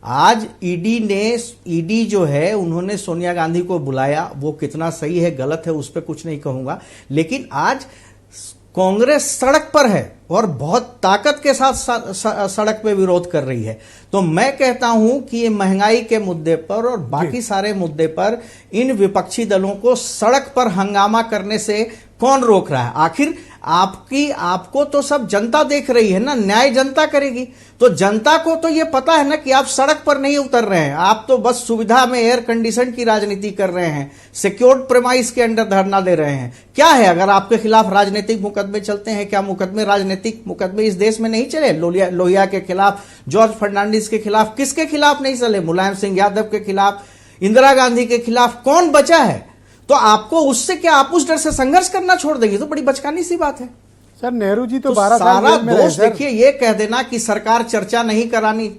आज ईडी जो है उन्होंने सोनिया गांधी को बुलाया, वो कितना सही है गलत है उस पर कुछ नहीं कहूंगा, लेकिन आज कांग्रेस सड़क पर है और बहुत ताकत के साथ सड़क पे विरोध कर रही है। तो मैं कहता हूं कि ये महंगाई के मुद्दे पर और बाकी सारे मुद्दे पर इन विपक्षी दलों को सड़क पर हंगामा करने से कौन रोक रहा है? आखिर आपको तो सब जनता देख रही है ना, न्याय जनता करेगी। तो जनता को तो ये पता है ना कि आप सड़क पर नहीं उतर रहे हैं, आप तो बस सुविधा में एयर कंडीशन की राजनीति कर रहे हैं, सिक्योर्ड प्रेमाइस के अंडर धरना दे रहे हैं। क्या है, अगर आपके खिलाफ राजनीतिक मुकदमे चलते हैं, क्या राजनीतिक मुकदमे इस देश में नहीं चले? लोहिया के खिलाफ, जॉर्ज फर्नांडिस के खिलाफ, किसके खिलाफ नहीं चले? मुलायम सिंह यादव के खिलाफ, इंदिरा गांधी के खिलाफ, कौन बचा है? तो आपको उससे क्या, आप उस डर से संघर्ष करना छोड़ देंगे? तो बड़ी बचकानी सी बात है सर। नेहरू जी तो 12 साल सारा जेल में रहे दोष देखिए, ये कह देना कि सरकार चर्चा नहीं करानी,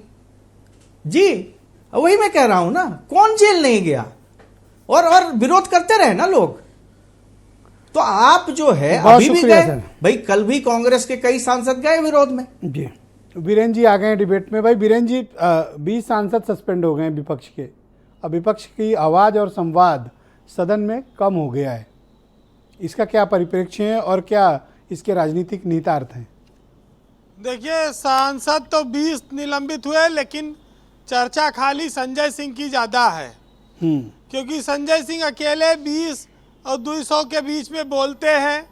जी वही मैं कह रहा हूं ना, कौन जेल नहीं गया और विरोध करते रहे ना लोग। तो आप जो है अभी भी गए भाई, कल भी कांग्रेस के कई सांसद गए विरोध में। जी बीरेन जी आ गए डिबेट में। भाई बीरेन जी, 20 सांसद सस्पेंड हो गए विपक्ष के। अब विपक्ष की आवाज और संवाद सदन में कम हो गया है, इसका क्या परिप्रेक्ष्य है और क्या इसके राजनीतिक निहितार्थ हैं? देखिए, सांसद तो 20 निलंबित हुए, लेकिन चर्चा खाली संजय सिंह की ज़्यादा है। क्योंकि संजय सिंह अकेले 20 और 200 के बीच में बोलते हैं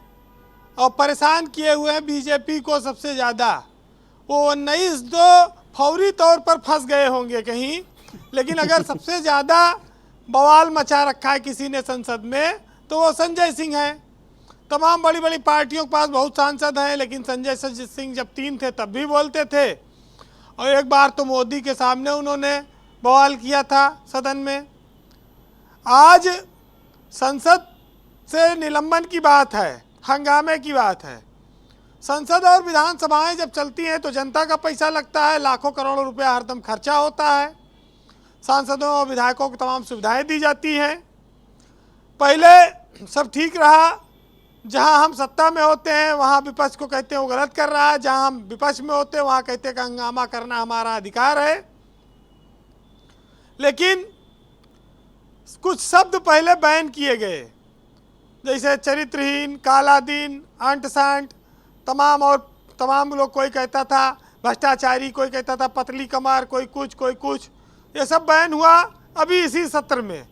और परेशान किए हुए हैं बीजेपी को सबसे ज़्यादा। वो 19 तो फौरी तौर पर फंस गए होंगे कहीं, लेकिन अगर सबसे ज़्यादा बवाल मचा रखा है किसी ने संसद में तो वो संजय सिंह है। तमाम बड़ी बड़ी पार्टियों के पास बहुत सांसद हैं, लेकिन संजय सिंह जब 3 थे तब भी बोलते थे। और एक बार तो मोदी के सामने उन्होंने बवाल किया था सदन में। आज संसद से निलंबन की बात है, हंगामे की बात है। संसद और विधानसभाएं जब चलती हैं तो जनता का पैसा लगता है, लाखों करोड़ों रुपया हरदम खर्चा होता है। सांसदों और विधायकों को तमाम सुविधाएं दी जाती हैं। पहले सब ठीक रहा, जहां हम सत्ता में होते हैं वहां विपक्ष को कहते हैं वो गलत कर रहा है, जहां हम विपक्ष में होते हैं वहां कहते हैं कि हंगामा करना हमारा अधिकार है। लेकिन कुछ शब्द पहले बैन किए गए, जैसे चरित्रहीन, काला दिन, अंट सांट, तमाम लोग, कोई कहता था भ्रष्टाचारी, कोई कहता था पतली कमर, कोई कुछ, ये सब बैन हुआ अभी इसी सत्र में,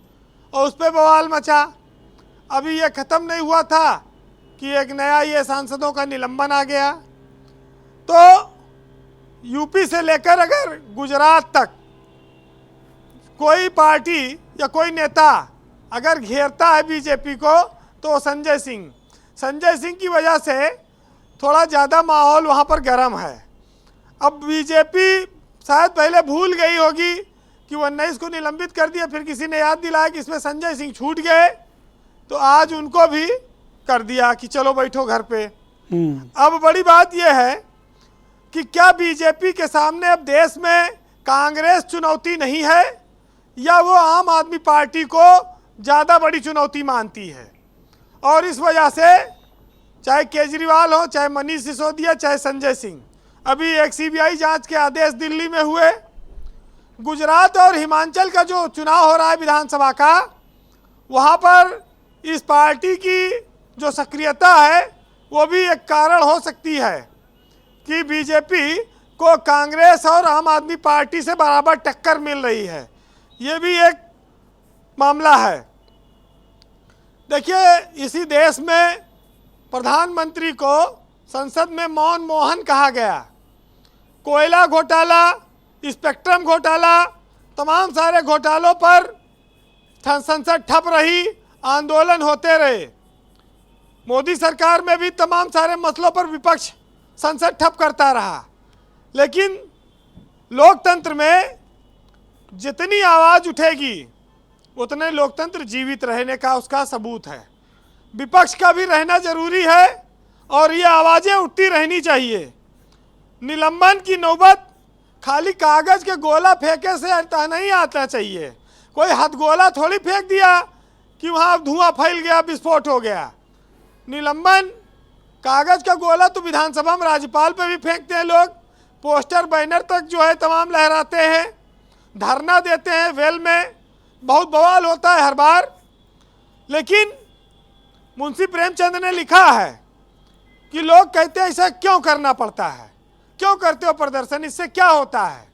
और उस पर बवाल मचा। अभी ये ख़त्म नहीं हुआ था कि एक नया ये सांसदों का निलंबन आ गया। तो यूपी से लेकर अगर गुजरात तक कोई पार्टी या कोई नेता अगर घेरता है बीजेपी को तो संजय सिंह की वजह से थोड़ा ज़्यादा माहौल वहाँ पर गर्म है। अब बीजेपी शायद पहले भूल गई होगी कि 19 को निलंबित कर दिया, फिर किसी ने याद दिलाया कि इसमें संजय सिंह छूट गए, तो आज उनको भी कर दिया कि चलो बैठो घर पे। अब बड़ी बात यह है कि क्या बीजेपी के सामने अब देश में कांग्रेस चुनौती नहीं है, या वो आम आदमी पार्टी को ज़्यादा बड़ी चुनौती मानती है? और इस वजह से चाहे केजरीवाल हो, चाहे मनीष सिसोदिया, चाहे संजय सिंह, अभी एक सीबीआई जांच के आदेश दिल्ली में हुए। गुजरात और हिमाचल का जो चुनाव हो रहा है विधानसभा का, वहाँ पर इस पार्टी की जो सक्रियता है वो भी एक कारण हो सकती है कि बीजेपी को कांग्रेस और आम आदमी पार्टी से बराबर टक्कर मिल रही है। ये भी एक मामला है। देखिए, इसी देश में प्रधानमंत्री को संसद में मौन मोहन कहा गया। कोयला घोटाला, स्पेक्ट्रम घोटाला, तमाम सारे घोटालों पर संसद ठप रही, आंदोलन होते रहे। मोदी सरकार में भी तमाम सारे मसलों पर विपक्ष संसद ठप करता रहा। लेकिन लोकतंत्र में जितनी आवाज़ उठेगी उतने लोकतंत्र जीवित रहने का उसका सबूत है। विपक्ष का भी रहना जरूरी है और ये आवाज़ें उठती रहनी चाहिए। निलंबन की नौबत खाली कागज़ के गोला फेंके से नहीं आता चाहिए। कोई हथगोला थोड़ी फेंक दिया कि वहाँ धुआं फैल गया, विस्फोट हो गया। निलंबन कागज़ का गोला तो विधानसभा में राज्यपाल पे भी फेंकते हैं लोग, पोस्टर बैनर तक जो है तमाम लहराते हैं, धरना देते हैं वेल में, बहुत बवाल होता है हर बार। लेकिन मुंशी प्रेमचंद ने लिखा है कि लोग कहते हैं ऐसा क्यों करना पड़ता है, क्यों करते हो प्रदर्शन, इससे क्या होता है?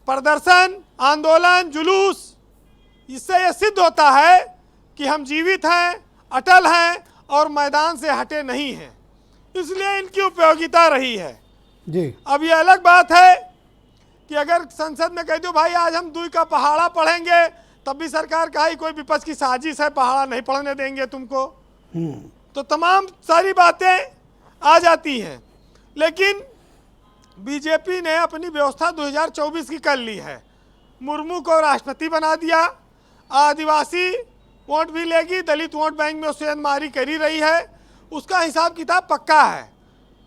प्रदर्शन, आंदोलन, जुलूस, इससे यह सिद्ध होता है कि हम जीवित हैं, अटल हैं और मैदान से हटे नहीं हैं। इसलिए इनकी उपयोगिता रही है जी। अब ये अलग बात है कि अगर संसद में कह दो भाई आज हम दूई का पहाड़ा पढ़ेंगे, तब भी सरकार का ही कोई विपक्ष की साजिश है, पहाड़ा नहीं पढ़ने देंगे तुमको, तो तमाम सारी बातें आ जाती हैं। लेकिन बीजेपी ने अपनी व्यवस्था 2024 की कर ली है। मुर्मू को राष्ट्रपति बना दिया, आदिवासी वोट भी लेगी, दलित वोट बैंक में सेंधमारी करी रही है, उसका हिसाब किताब पक्का है।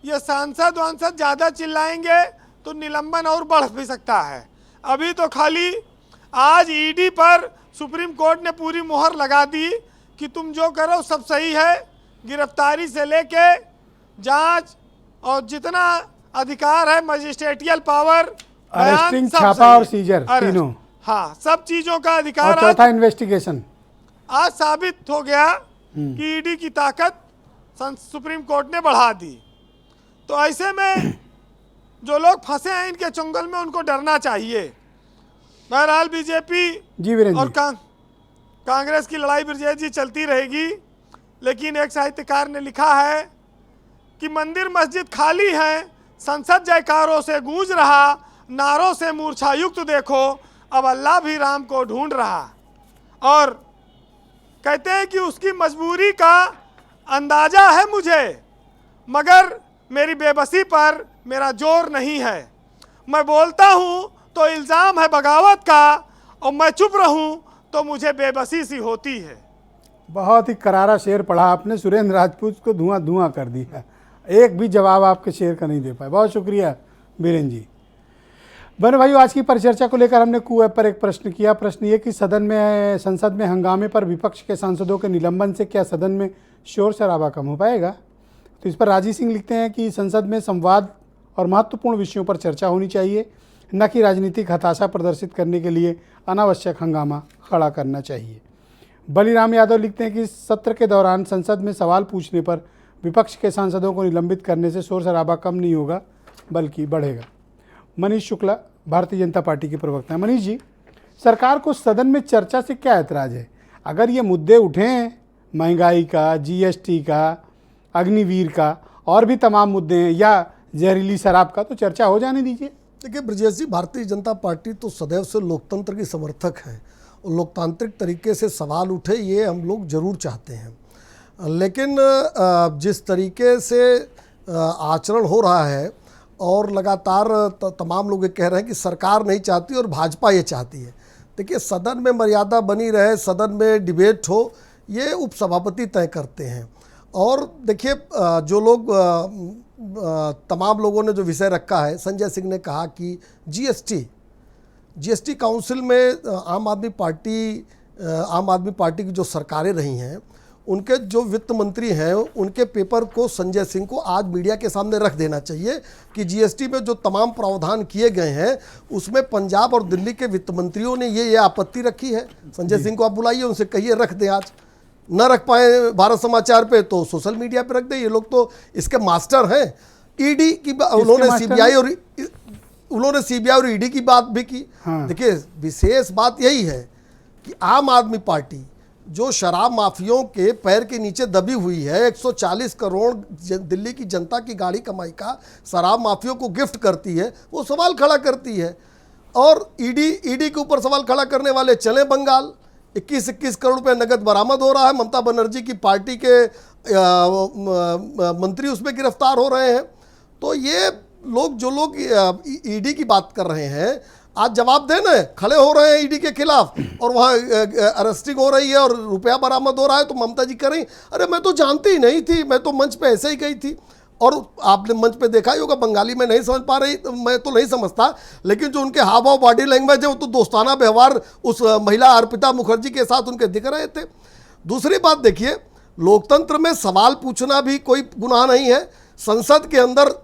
ये सांसद वांसद ज़्यादा चिल्लाएंगे तो निलंबन और बढ़ भी सकता है। अभी तो खाली आज ईडी पर सुप्रीम कोर्ट ने पूरी मुहर लगा दी कि तुम जो करो सब सही है, गिरफ्तारी से लेके जांच और जितना अधिकार है मजिस्ट्रेटियल पावर, अरेस्टिंग, छापा और सीजर तीनों, हाँ सब चीज़ों का अधिकार, और चौथा इन्वेस्टिगेशन। आज साबित हो गया कि ईडी की ताकत सुप्रीम कोर्ट ने बढ़ा दी। तो ऐसे में जो लोग फंसे हैं इनके चंगुल में, उनको डरना चाहिए। बहरहाल बीजेपी और कांग्रेस की लड़ाई ब्रजेश जी चलती रहेगी। लेकिन एक साहित्यकार ने लिखा है कि मंदिर मस्जिद खाली हैं, संसद जयकारों से गूंज रहा, नारों से मूर्छायुक्त देखो, अब अल्लाह भी राम को ढूंढ रहा। और कहते हैं कि उसकी मजबूरी का अंदाजा है मुझे, मगर मेरी बेबसी पर मेरा जोर नहीं है। मैं बोलता हूँ तो इल्ज़ाम है बगावत का और मैं चुप रहूं तो मुझे बेबसी सी होती है। बहुत ही करारा शेर पढ़ा आपने, सुरेंद्र राजपूत को धुआं धुआं कर दिया। एक भी जवाब आपके शेर का नहीं दे पाए। बहुत शुक्रिया बीरेन जी। बहन भाइयों, आज की परिचर्चा को लेकर हमने कू ऐप पर एक प्रश्न किया। प्रश्न ये कि संसद में हंगामे पर विपक्ष के सांसदों के निलंबन से क्या सदन में शोर शराबा कम हो पाएगा? तो इस पर राजीव सिंह लिखते हैं कि संसद में संवाद और महत्वपूर्ण विषयों पर चर्चा होनी चाहिए, न कि राजनीतिक हताशा प्रदर्शित करने के लिए अनावश्यक हंगामा खड़ा करना चाहिए। बलिराम यादव लिखते हैं कि सत्र के दौरान संसद में सवाल पूछने पर विपक्ष के सांसदों को निलंबित करने से शोर शराबा कम नहीं होगा बल्कि बढ़ेगा। मनीष शुक्ला भारतीय जनता पार्टी के प्रवक्ता हैं। मनीष जी, सरकार को सदन में चर्चा से क्या ऐतराज़ है? अगर ये मुद्दे उठे हैं, महंगाई का, जीएसटी का, अग्निवीर का और भी तमाम मुद्दे हैं, या जहरीली शराब का, तो चर्चा हो जाने दीजिए। देखिए ब्रजेश जी, भारतीय जनता पार्टी तो सदैव से लोकतंत्र की समर्थक है और लोकतांत्रिक तरीके से सवाल उठे ये हम लोग ज़रूर चाहते हैं। लेकिन जिस तरीके से आचरण हो रहा है और लगातार तमाम लोग ये कह रहे हैं कि सरकार नहीं चाहती और भाजपा ये चाहती है। देखिए, सदन में मर्यादा बनी रहे, सदन में डिबेट हो, ये उपसभापति तय करते हैं। और देखिए, जो लोग तमाम लोगों ने जो विषय रखा है, संजय सिंह ने कहा कि जीएसटी काउंसिल में आम आदमी पार्टी की जो सरकारें रही हैं, उनके जो वित्त मंत्री हैं, उनके पेपर को संजय सिंह को आज मीडिया के सामने रख देना चाहिए कि जीएसटी में जो तमाम प्रावधान किए गए हैं उसमें पंजाब और दिल्ली के वित्त मंत्रियों ने ये आपत्ति रखी है। संजय सिंह को आप बुलाइए, उनसे कहिए रख दें। आज न रख पाए भारत समाचार पे तो सोशल मीडिया पे रख दें। ये लोग तो इसके मास्टर हैं। ईडी की उन्होंने सीबीआई और ईडी की बात भी की। हाँ। देखिए, विशेष बात यही है कि आम आदमी पार्टी जो शराब माफियों के पैर के नीचे दबी हुई है, 140 करोड़ दिल्ली की जनता की गाड़ी कमाई का शराब माफियों को गिफ्ट करती है, वो सवाल खड़ा करती है। और ईडी के ऊपर सवाल खड़ा करने वाले चले बंगाल। 21 करोड़ रुपए नगद बरामद हो रहा है। ममता बनर्जी की पार्टी के मंत्री उसमें गिरफ्तार हो रहे हैं। तो ये लोग, जो लोग ईडी की बात कर रहे हैं, आज जवाब देना खड़े हो रहे हैं ईडी के खिलाफ, और वहाँ अरेस्टिंग हो रही है और रुपया बरामद हो रहा है, तो ममता जी कह रही, अरे मैं तो जानती ही नहीं थी, मैं तो मंच पे ऐसे ही गई थी। और आपने मंच पे देखा ही होगा, बंगाली में नहीं समझ पा रही, मैं तो नहीं समझता, लेकिन जो उनके हाव भाव, बॉडी लैंग्वेज है, वो तो दोस्ताना व्यवहार उस महिला अर्पिता मुखर्जी के साथ उनके दिख रहे थे। दूसरी बात देखिए, लोकतंत्र में सवाल पूछना भी कोई गुनाह नहीं है। संसद के अंदर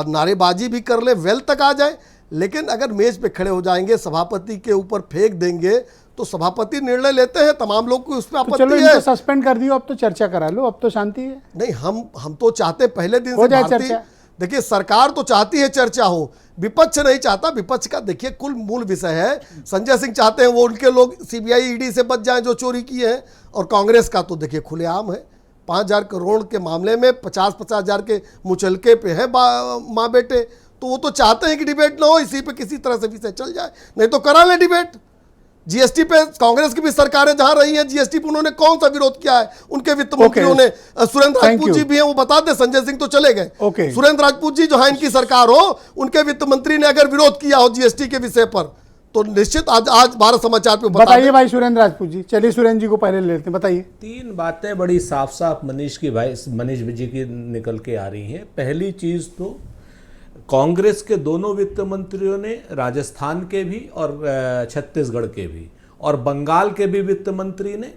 नारेबाजी भी कर ले, वेल तक आ जाए, लेकिन अगर मेज पे खड़े हो जाएंगे, सभापति के ऊपर फेंक देंगे, तो सभापति निर्णय लेते हैं, तमाम लोग को उस पर आपत्ति है। सस्पेंड कर दियो, अब तो चर्चा करा लो, अब तो शांति है। नहीं, हम तो चाहते पहले दिन से भारतीय, देखिए सरकार तो चाहती है चर्चा हो, विपक्ष नहीं चाहता। विपक्ष का देखिए कुल मूल विषय है, संजय सिंह चाहते हैं वो उनके लोग सीबीआई ईडी से बच जाएं जो चोरी किए हैं, और कांग्रेस का तो देखिए खुलेआम है। 5,000 करोड़ के मामले में 50-50 हज़ार के मुचलके पे है माँ बेटे, तो वो तो चाहते हैं कि डिबेट ना हो, इसी पे किसी तरह से विषय चल जाए, नहीं तो करा लें डिबेट। जीएसटी पे कांग्रेस की भी सरकारें जहां रही हैं, जीएसटी पे उन्होंने कौन सा विरोध किया है? उनके वित्त मंत्रियों ने, सुरेंद्र राजपूत जी भी हैं, वो बता दें, संजय सिंह तो चले गए। सुरेंद्र राजपूत जी जो है, इनकी सरकार हो, उनके वित्त मंत्री ने अगर विरोध किया हो जीएसटी के विषय पर, तो निश्चित आज भारत समाचार पे बताइए भाई सुरेंद्र राजपूत जी। चलिए सुरेंद्र जी को पहले लेते हैं, बताइए। 3 बातें बड़ी साफ साफ मनीष जी की निकल के आ रही हैं। पहली चीज तो कांग्रेस के दोनों वित्त मंत्रियों ने, राजस्थान के भी और छत्तीसगढ़ के भी और बंगाल के भी वित्त मंत्री ने,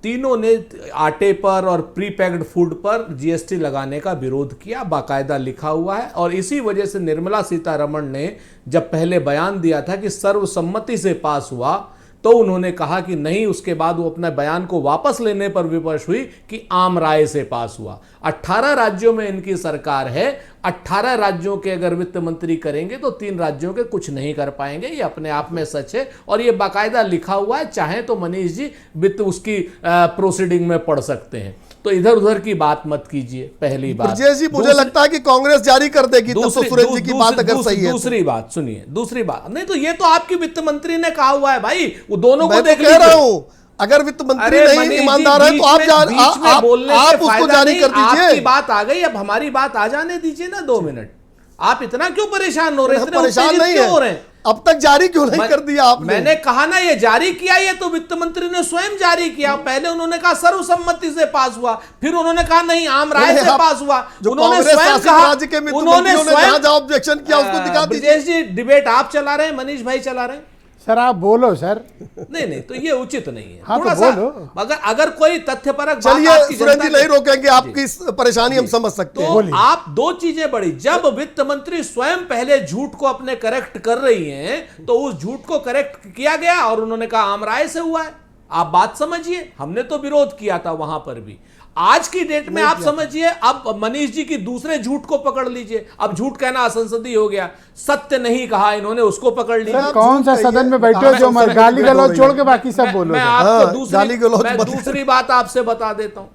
तीनों ने आटे पर और प्री पैक्ड फूड पर जीएसटी लगाने का विरोध किया, बाकायदा लिखा हुआ है। और इसी वजह से निर्मला सीतारमण ने जब पहले बयान दिया था कि सर्वसम्मति से पास हुआ, तो उन्होंने कहा कि नहीं, उसके बाद वो अपने बयान को वापस लेने पर विवश हुई कि आम राय से पास हुआ। 18 राज्यों में इनकी सरकार है, 18 राज्यों के अगर वित्त मंत्री करेंगे तो 3 राज्यों के कुछ नहीं कर पाएंगे, ये अपने आप में सच है और ये बाकायदा लिखा हुआ है। चाहे तो मनीष जी वित्त उसकी प्रोसीडिंग में पढ़ सकते हैं, तो इधर उधर की बात मत कीजिए। पहली बात जी, मुझे लगता है कि कांग्रेस जारी कर देगी, तब तो सुरेंद्र जी की बात अगर सही है। दूसरी बात सुनिए, दूसरी बात नहीं तो ये तो आपकी वित्त मंत्री ने कहा हुआ है भाई, वो दोनों को देख कह रहा हूं, अगर वित्त मंत्री नहीं ईमानदार है तो आप उसको जारी कर दीजिए। आपकी बात आ गई, अब हमारी बात आ जाने दीजिए ना 2 मिनट। आप इतना क्यों परेशान हो रहे हैं? परेशान नहीं हो रहे हैं, अब तक जारी क्यों नहीं कर दिया आपने? मैंने कहा ना, ये जारी किया, ये तो वित्त मंत्री ने स्वयं जारी किया। पहले उन्होंने कहा सर्वसम्मति से पास हुआ, फिर उन्होंने कहा नहीं आम राय से पास हुआ। उन्होंने स्वयं कहा, उन्होंने स्वयं जहाँ ऑब्जेक्शन किया उसको दिखा दीजिए। ब्रजेश जी, डिबेट आप चला रहे हैं, मनीष भाई चला रहे हैं। सर आप बोलो सर। नहीं तो ये उचित नहीं है। हाँ, थोड़ा तो सा बोलो। अगर कोई तथ्यपरक चलिए सुरेंद्र जी नहीं रोकेंगे, आपकी इस परेशानी हम समझ सकते हैं। तो आप दो चीजें बड़ी, जब वित्त मंत्री स्वयं पहले झूठ को अपने करेक्ट कर रही हैं तो उस झूठ को करेक्ट किया गया और उन्होंने कहा आम राय से हुआ है। आप बात समझिए, हमने तो विरोध किया था वहां पर भी। आज की डेट में आप समझिए, अब मनीष जी की दूसरे झूठ को पकड़ लीजिए। अब झूठ कहना असंसदीय हो गया, सत्य नहीं कहा इन्होंने, उसको पकड़ लिया। सर कौन सा सदन में बैठे हो जो गाली गलौज छोड़ के बाकी सब बोलो? मैं आपको दूसरी बात आपसे बता देता हूं।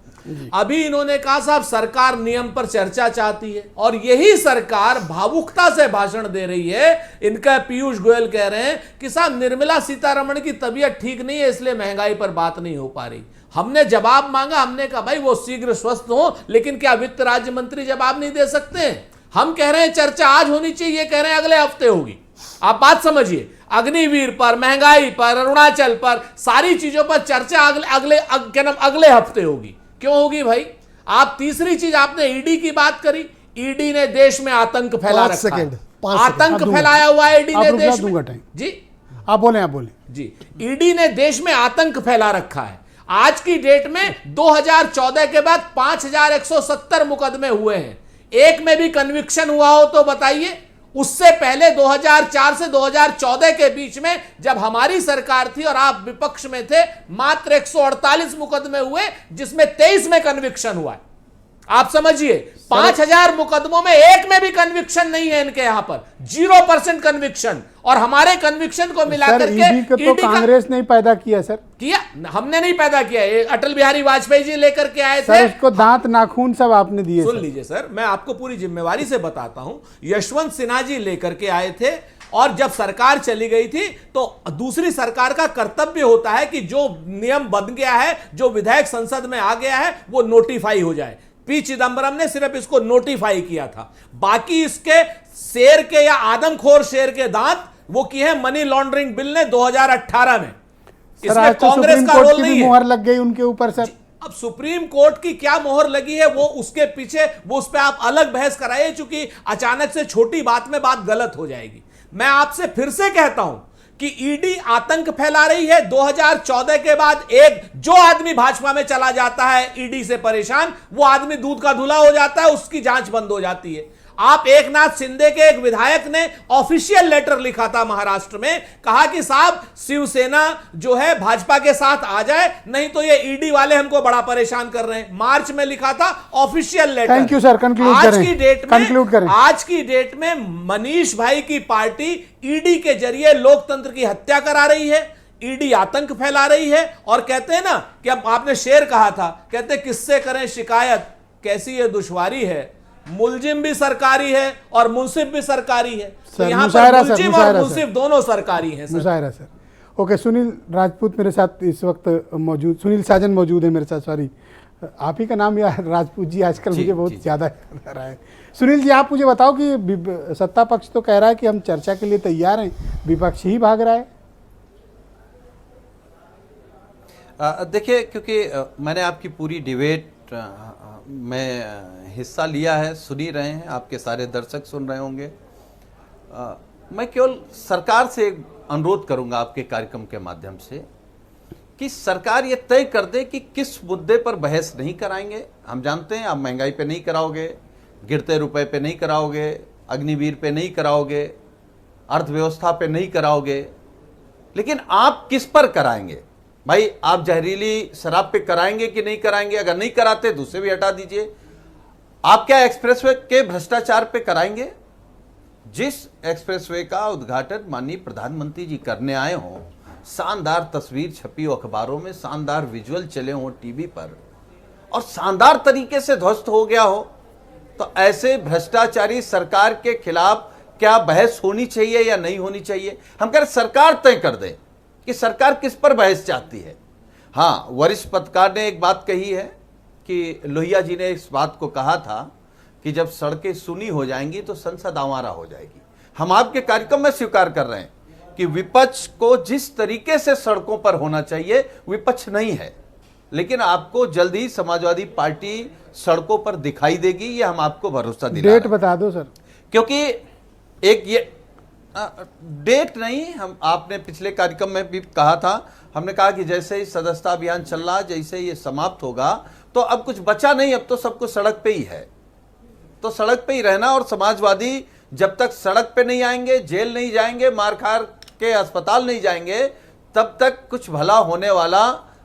अभी इन्होंने कहा साहब सरकार नियम पर चर्चा चाहती है, और यही सरकार भावुकता से भाषण दे रही है। इनका पीयूष गोयल कह रहे हैं कि साहब निर्मला सीतारमण की तबीयत ठीक नहीं है, इसलिए महंगाई पर बात नहीं हो पा रही। हमने जवाब मांगा, हमने कहा भाई वो शीघ्र स्वस्थ हो, लेकिन क्या वित्त राज्य मंत्री जवाब नहीं दे सकते हैं? हम कह रहे हैं चर्चा आज होनी चाहिए, ये कह रहे हैं अगले हफ्ते होगी। आप बात समझिए, अग्निवीर पर, महंगाई पर, अरुणाचल पर, सारी चीजों पर चर्चा अगले हफ्ते होगी। क्यों होगी भाई? आप तीसरी चीज, आपने ईडी की बात करी। ईडी ने देश में आतंक फैला रखा है, आतंक फैलाया हुआ है ईडी ने देश में। जी आप बोले जी, ईडी ने देश में आतंक फैला रखा है। आज की डेट में 2014 के बाद 5170 मुकदमे हुए हैं, एक में भी कन्विक्शन हुआ हो तो बताइए। उससे पहले 2004 से 2014 के बीच में जब हमारी सरकार थी और आप विपक्ष में थे, मात्र 148 मुकदमे हुए, जिसमें 23 में कन्विक्शन हुआ है। आप समझिए, 5000 मुकदमों में एक में भी कन्विक्शन नहीं है इनके यहां पर, 0% कन्विक्शन। और हमारे कन्विक्शन को मिलाकर के तो कांग्रेस ने पैदा किया सर, किया, हमने नहीं पैदा किया। अटल बिहारी वाजपेयी जी लेकर के आए थे, उसको दांत नाखून सब आपने दिए। सुन लीजिए सर, मैं आपको पूरी जिम्मेवारी से बताता हूं। यशवंत सिन्हा जी लेकर के आए थे, और जब सरकार चली गई थी तो दूसरी सरकार का कर्तव्य होता है कि जो नियम बन गया है, जो विधेयक संसद में आ गया है, वो नोटिफाई हो जाए। पी चिदंबरम ने सिर्फ इसको नोटिफाई किया था, बाकी इसके शेर के या आदमखोर शेर के दांत वो किए हैं मनी लॉन्ड्रिंग बिल ने 2018 में। इसमें कांग्रेस का रोल नहीं है। मोहर लग गई उनके ऊपर सर। अब सुप्रीम कोर्ट की क्या मोहर लगी है वो उसके पीछे, वो उस पर आप अलग बहस कराइए, क्योंकि अचानक से छोटी बात में बात गलत हो जाएगी। मैं आपसे फिर से कहता हूं कि ईडी आतंक फैला रही है। 2014 के बाद एक जो आदमी भाजपा में चला जाता है ईडी से परेशान, वो आदमी दूध का धुला हो जाता है, उसकी जांच बंद हो जाती है। आप एकनाथ शिंदे के एक विधायक ने ऑफिशियल लेटर लिखा था महाराष्ट्र में, कहा कि साहब शिवसेना जो है भाजपा के साथ आ जाए, नहीं तो ये ईडी वाले हमको बड़ा परेशान कर रहे हैं। मार्च में लिखा था official letter. Thank you sir, conclude करें। आज की डेट में मनीष भाई की पार्टी ईडी के जरिए लोकतंत्र की हत्या करा रही है, ईडी आतंक फैला रही है। और कहते हैं ना कि अब आपने शेर कहा था, कहते किससे करें शिकायत, कैसी ये दुश्वारी है, मुलजिम भी सरकारी है और मुंसिफ भी सरकारी है। तो यहाँ पर मुलजिम और मुंसिफ दोनों सरकारी हैं सर। ओके, सुनील राजपूत मेरे साथ इस वक्त मौजूद, सुनील साजन मौजूद है मेरे साथ। सॉरी, आप ही का नाम या राजपूत जी आजकल मुझे बहुत ज्यादा याद आ रहा है। सुनील जी, आप मुझे बताओ कि सत्ता पक्ष तो कह रहा है कि हम चर्चा के लिए तैयार हैं, विपक्ष ही भाग रहा है। देखिए, क्योंकि मैंने आपकी पूरी डिबेट में हिस्सा लिया है, सुन ही रहे हैं, आपके सारे दर्शक सुन रहे होंगे। मैं केवल सरकार से एक अनुरोध करूंगा आपके कार्यक्रम के माध्यम से कि सरकार ये तय कर दे कि किस मुद्दे पर बहस नहीं कराएंगे। हम जानते हैं आप महंगाई पे नहीं कराओगे, गिरते रुपए पे नहीं कराओगे, अग्निवीर पे नहीं कराओगे, अर्थव्यवस्था पे नहीं कराओगे, लेकिन आप किस पर कराएंगे? भाई आप जहरीली शराब पे कराएंगे कि नहीं कराएंगे? अगर नहीं कराते तो उसे भी हटा दीजिए। आप क्या एक्सप्रेसवे के भ्रष्टाचार पे कराएंगे? जिस एक्सप्रेसवे का उद्घाटन माननीय प्रधानमंत्री जी करने आए हों, शानदार तस्वीर छपी हो अखबारों में, शानदार विजुअल चले हों टीवी पर, और शानदार तरीके से ध्वस्त हो गया हो, तो ऐसे भ्रष्टाचारी सरकार के खिलाफ क्या बहस होनी चाहिए या नहीं होनी चाहिए? हम कह रहे सरकार तय कर दे कि सरकार किस पर बहस चाहती है। हाँ, वरिष्ठ पत्रकार ने एक बात कही है कि लोहिया जी ने इस बात को कहा था कि जब सड़कें सुनी हो जाएंगी तो संसद आवारा हो जाएगी। हम आपके कार्यक्रम में स्वीकार कर रहे हैं कि विपक्ष को जिस तरीके से सड़कों पर होना चाहिए विपक्ष नहीं है, लेकिन आपको जल्द ही समाजवादी पार्टी सड़कों पर दिखाई देगी, ये हम आपको भरोसा दिला रहे हैं। डेट बता दो सर। क्योंकि एक ये डेट नहीं, हम आपने पिछले कार्यक्रम में भी कहा था, हमने कहा कि जैसे ही सदस्यता अभियान चल रहा, जैसे ये समाप्त होगा तो अब कुछ बचा नहीं, अब तो सब कुछ सड़क पे ही है, तो सड़क पे ही रहना। और समाजवादी जब तक सड़क पे नहीं आएंगे, जेल नहीं जाएंगे, मार खार के अस्पताल नहीं जाएंगे, तब तक कुछ भला होने वाला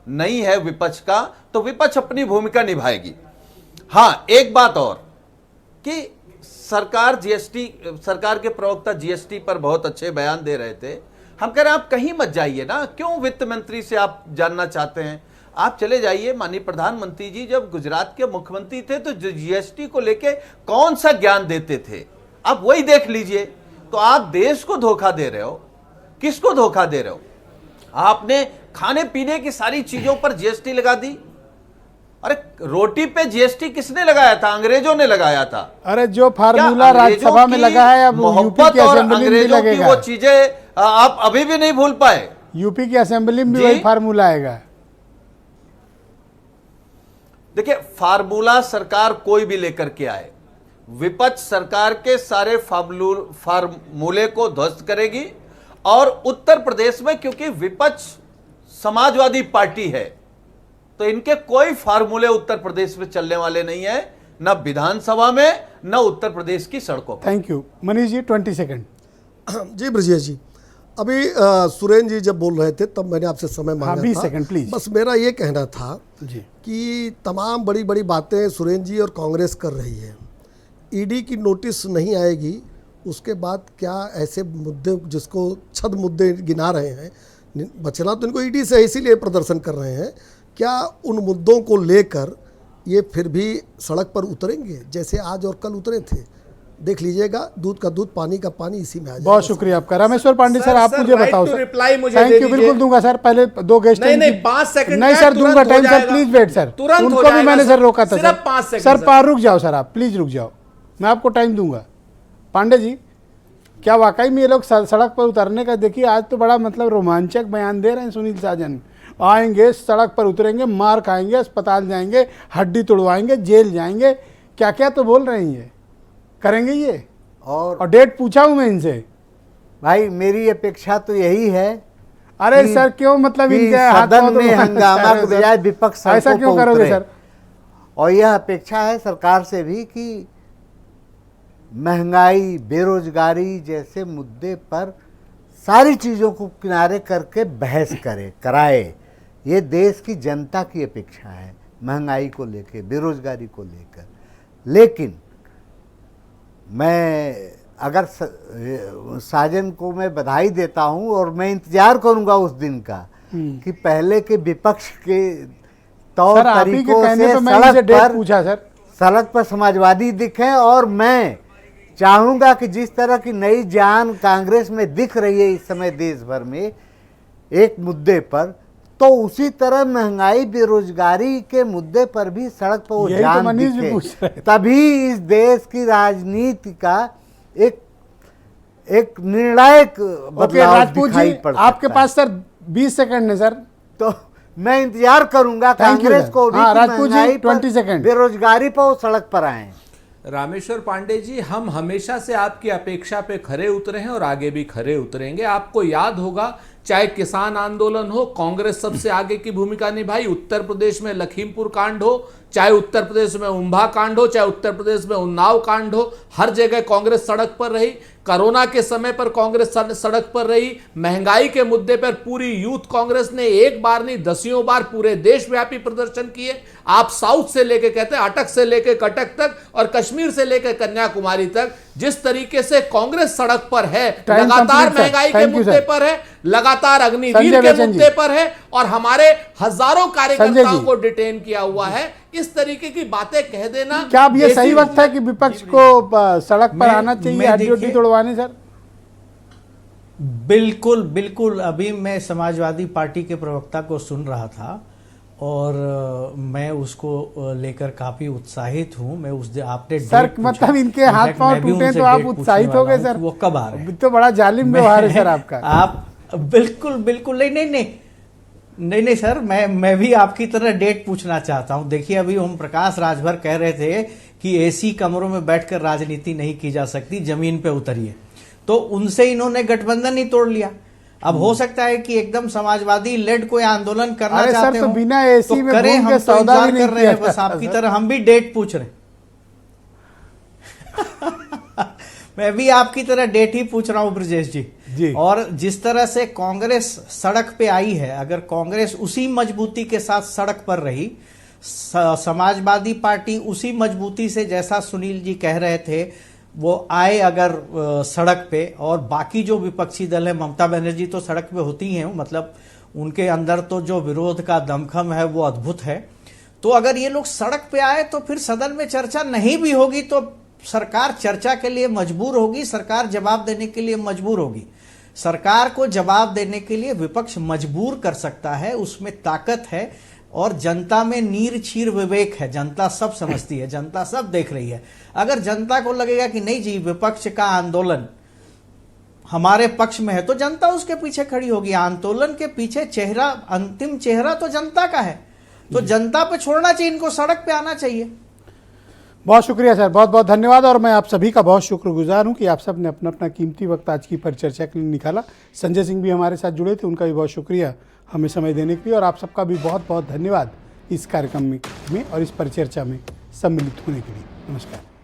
नहीं है विपक्ष का। तो विपक्ष अपनी भूमिका निभाएगी। हाँ, एक बात और कि सरकार सरकार के प्रवक्ता जीएसटी पर बहुत अच्छे बयान दे रहे थे। हम कह रहे हैं आप कहीं मत जाइए ना, क्यों वित्त मंत्री से आप जानना चाहते हैं? आप चले जाइए, माननीय प्रधानमंत्री जी जब गुजरात के मुख्यमंत्री थे तो जीएसटी को लेके कौन सा ज्ञान देते थे, आप वही देख लीजिए। तो आप देश को धोखा दे रहे हो। किसको धोखा दे रहे हो? आपने खाने पीने की सारी चीजों पर जीएसटी लगा दी। अरे रोटी पे जीएसटी किसने लगाया था? अंग्रेजों ने लगाया था। अरे जो फार्मूला राज्यसभा में लगा है, अब यूपी की असेंबली में भी लगेगा। वो चीजें आप अभी भी नहीं भूल पाए। यूपी की असेंबली में भी वही फार्मूला आएगा। देखिए, फार्मूला सरकार कोई भी लेकर के आए, विपक्ष सरकार के सारे फार्मूले को ध्वस्त करेगी। और उत्तर प्रदेश में क्योंकि विपक्ष समाजवादी पार्टी है, तो इनके कोई फार्मूले उत्तर प्रदेश में चलने वाले नहीं है, न विधानसभा में न उत्तर प्रदेश की सड़कों पर। Thank you. Manish ji 20 second. जी ब्रजेश जी, अभी सुरेंद्र जी जब बोल रहे थे तब मैंने आपसे समय मांगा 20 था। Second please. बस मेरा ये कहना था जी कि तमाम बड़ी बड़ी बातें सुरेंद्र जी और कांग्रेस कर रही है। ईडी की नोटिस नहीं आएगी, उसके बाद क्या ऐसे मुद्दे जिसको छद मुद्दे गिना रहे हैं, बचना तो इनको ईडी से इसीलिए प्रदर्शन कर रहे हैं, क्या उन मुद्दों को लेकर ये फिर भी सड़क पर उतरेंगे जैसे आज और कल उतरे थे? देख लीजिएगा, दूध का दूध पानी का पानी इसी में आ जाएगा। बहुत शुक्रिया आपका। रामेश्वर पांडे सर, आप मुझे बताओ सर। रिप्लाई मुझे थैंक यू, बिल्कुल दूंगा सर। पहले दो गेस्ट नहीं 5 सेकंड नहीं सर, दूंगा time sir, please wait sir. उनको भी मैंने सर रोका था सिर्फ 5 सेकंड सर। पार रुक जाओ सर, आप प्लीज रुक जाओ, मैं आपको टाइम दूंगा। पांडे जी, क्या वाकई में ये लोग सड़क पर उतरने का, देखिए आज तो बड़ा मतलब रोमांचक बयान दे रहे हैं सुनील साजन। आएंगे, सड़क पर उतरेंगे, मार खाएंगे, अस्पताल जाएंगे, हड्डी तोड़वाएंगे, जेल जाएंगे, क्या क्या तो बोल रहे हैं। ये करेंगे ये, और डेट पूछा हूं मैं इनसे। भाई मेरी अपेक्षा तो यही है। अरे सर क्यों, मतलब इनके सदन में हंगामा के बजाय विपक्ष ऐसा क्यों करोगे सर? और यह अपेक्षा है सरकार से भी कि महंगाई, बेरोजगारी जैसे मुद्दे पर सारी चीज़ों को किनारे करके बहस कराए। ये देश की जनता की अपेक्षा है, महंगाई को लेकर, बेरोजगारी को लेकर। लेकिन मैं अगर साजन को मैं बधाई देता हूं और मैं इंतजार करूंगा उस दिन का कि पहले के विपक्ष के तौर तरीकों से सड़क पर समाजवादी दिखें। और मैं चाहूंगा कि जिस तरह की नई जान कांग्रेस में दिख रही है इस समय देश भर में एक मुद्दे पर, तो उसी तरह महंगाई, बेरोजगारी के मुद्दे पर भी सड़क पर वो जान दिखे। तभी इस देश की राजनीति का एक निर्णायक बदलाव दिखाई पड़ता है। आपके पास सर 20 सेकंड है सर, तो मैं इंतजार करूंगा कांग्रेस को भी महंगाई पर, 20 सेकंड, बेरोजगारी पर वो सड़क पर आए। रामेश्वर पांडे जी, हम हमेशा से आपकी अपेक्षा पे खरे उतरे हैं और आगे भी खरे उतरेंगे। आपको याद होगा, चाहे किसान आंदोलन हो, कांग्रेस सबसे आगे की भूमिका निभाई। उत्तर प्रदेश में लखीमपुर कांड हो, चाहे उत्तर प्रदेश में उम्भा कांड हो, चाहे उत्तर प्रदेश में उन्नाव कांड हो, हर जगह कांग्रेस सड़क पर रही। कोरोना के समय पर कांग्रेस सड़क पर रही। महंगाई के मुद्दे पर पूरी यूथ कांग्रेस ने एक बार नहीं दसियों बार पूरे देशव्यापी प्रदर्शन किए। आप साउथ से लेके, कहते हैं अटक से लेके कटक तक, और कश्मीर से लेके कन्याकुमारी तक, जिस तरीके से कांग्रेस सड़क पर है, लगातार महंगाई के मुद्दे पर है, लगातार अग्निवीर के मुद्दे पर है, और हमारे हजारों कार्यकर्ताओं को डिटेन किया हुआ है। इस तरीके की बातें कह देना, क्या अब ये सही वक्त है कि विपक्ष को सड़क पर आना चाहिए हड्डी तोड़वाने? सर बिल्कुल बिल्कुल। अभी मैं समाजवादी पार्टी के प्रवक्ता को सुन रहा था, और मैं उसको लेकर काफी उत्साहित हूँ। मैं उस आपने सर डेट पूछा। मतलब इनके हाथ इनफैक्ट पांव मैं भी टूटे उनसे तो आप डेट पूछने उत्साहित हो वाला गए हूँ सर? कि वो कब आ रहे हैं। तो बड़ा जालिम व्यवहार है सर आपका। आप बिल्कुल बिल्कुल नहीं सर, मैं भी आपकी तरह डेट पूछना चाहता हूं। देखिए अभी ओम प्रकाश राजभर कह रहे थे कि एसी कमरों में बैठकर राजनीति नहीं की जा सकती, जमीन पे उतरिए, तो उनसे इन्होंने गठबंधन ही तोड़ लिया। अब हो सकता है कि एकदम समाजवादी लेड कोई आंदोलन करना अरे सर, चाहते तो हो बिना एसी में करें, घूम के हम तो सौदा भी इंतजार नहीं कर रहे हैं, किया बस जाता, आपकी सर। तरह हम भी डेट पूछ रहे हैं। मैं भी आपकी तरह डेट ही पूछ रहा हूं ब्रजेश जी। और जिस तरह से कांग्रेस सड़क पे आई है, अगर कांग्रेस उसी मजबूती के साथ सड़क पर रही, समाजवादी पार्टी उसी मजबूती से, जैसा सुनील जी कह रहे थे, वो आए अगर सड़क पे, और बाकी जो विपक्षी दल है, ममता बनर्जी तो सड़क पे होती हैं, मतलब उनके अंदर तो जो विरोध का दमखम है वो अद्भुत है। तो अगर ये लोग सड़क पे आए तो फिर सदन में चर्चा नहीं भी होगी तो सरकार चर्चा के लिए मजबूर होगी, सरकार जवाब देने के लिए मजबूर होगी। सरकार को जवाब देने के लिए विपक्ष मजबूर कर सकता है, उसमें ताकत है, और जनता में नीर छीर विवेक है। जनता सब समझती है, जनता सब देख रही है। अगर जनता को लगेगा कि नहीं जी, विपक्ष का आंदोलन हमारे पक्ष में है, तो जनता उसके पीछे खड़ी होगी। आंदोलन के पीछे चेहरा, अंतिम चेहरा तो जनता का है, तो जनता पे छोड़ना चाहिए, इनको सड़क पे आना चाहिए। बहुत शुक्रिया सर, बहुत बहुत धन्यवाद। और मैं आप सभी का बहुत शुक्रगुजार हूं कि आप सब ने अपना अपना कीमती वक्त आज की परिचर्चा के लिए निकाला। संजय सिंह भी हमारे साथ जुड़े थे, उनका भी बहुत शुक्रिया हमें समय देने के लिए, और आप सबका भी बहुत बहुत धन्यवाद इस कार्यक्रम में और इस परिचर्चा में सम्मिलित होने के लिए। नमस्कार।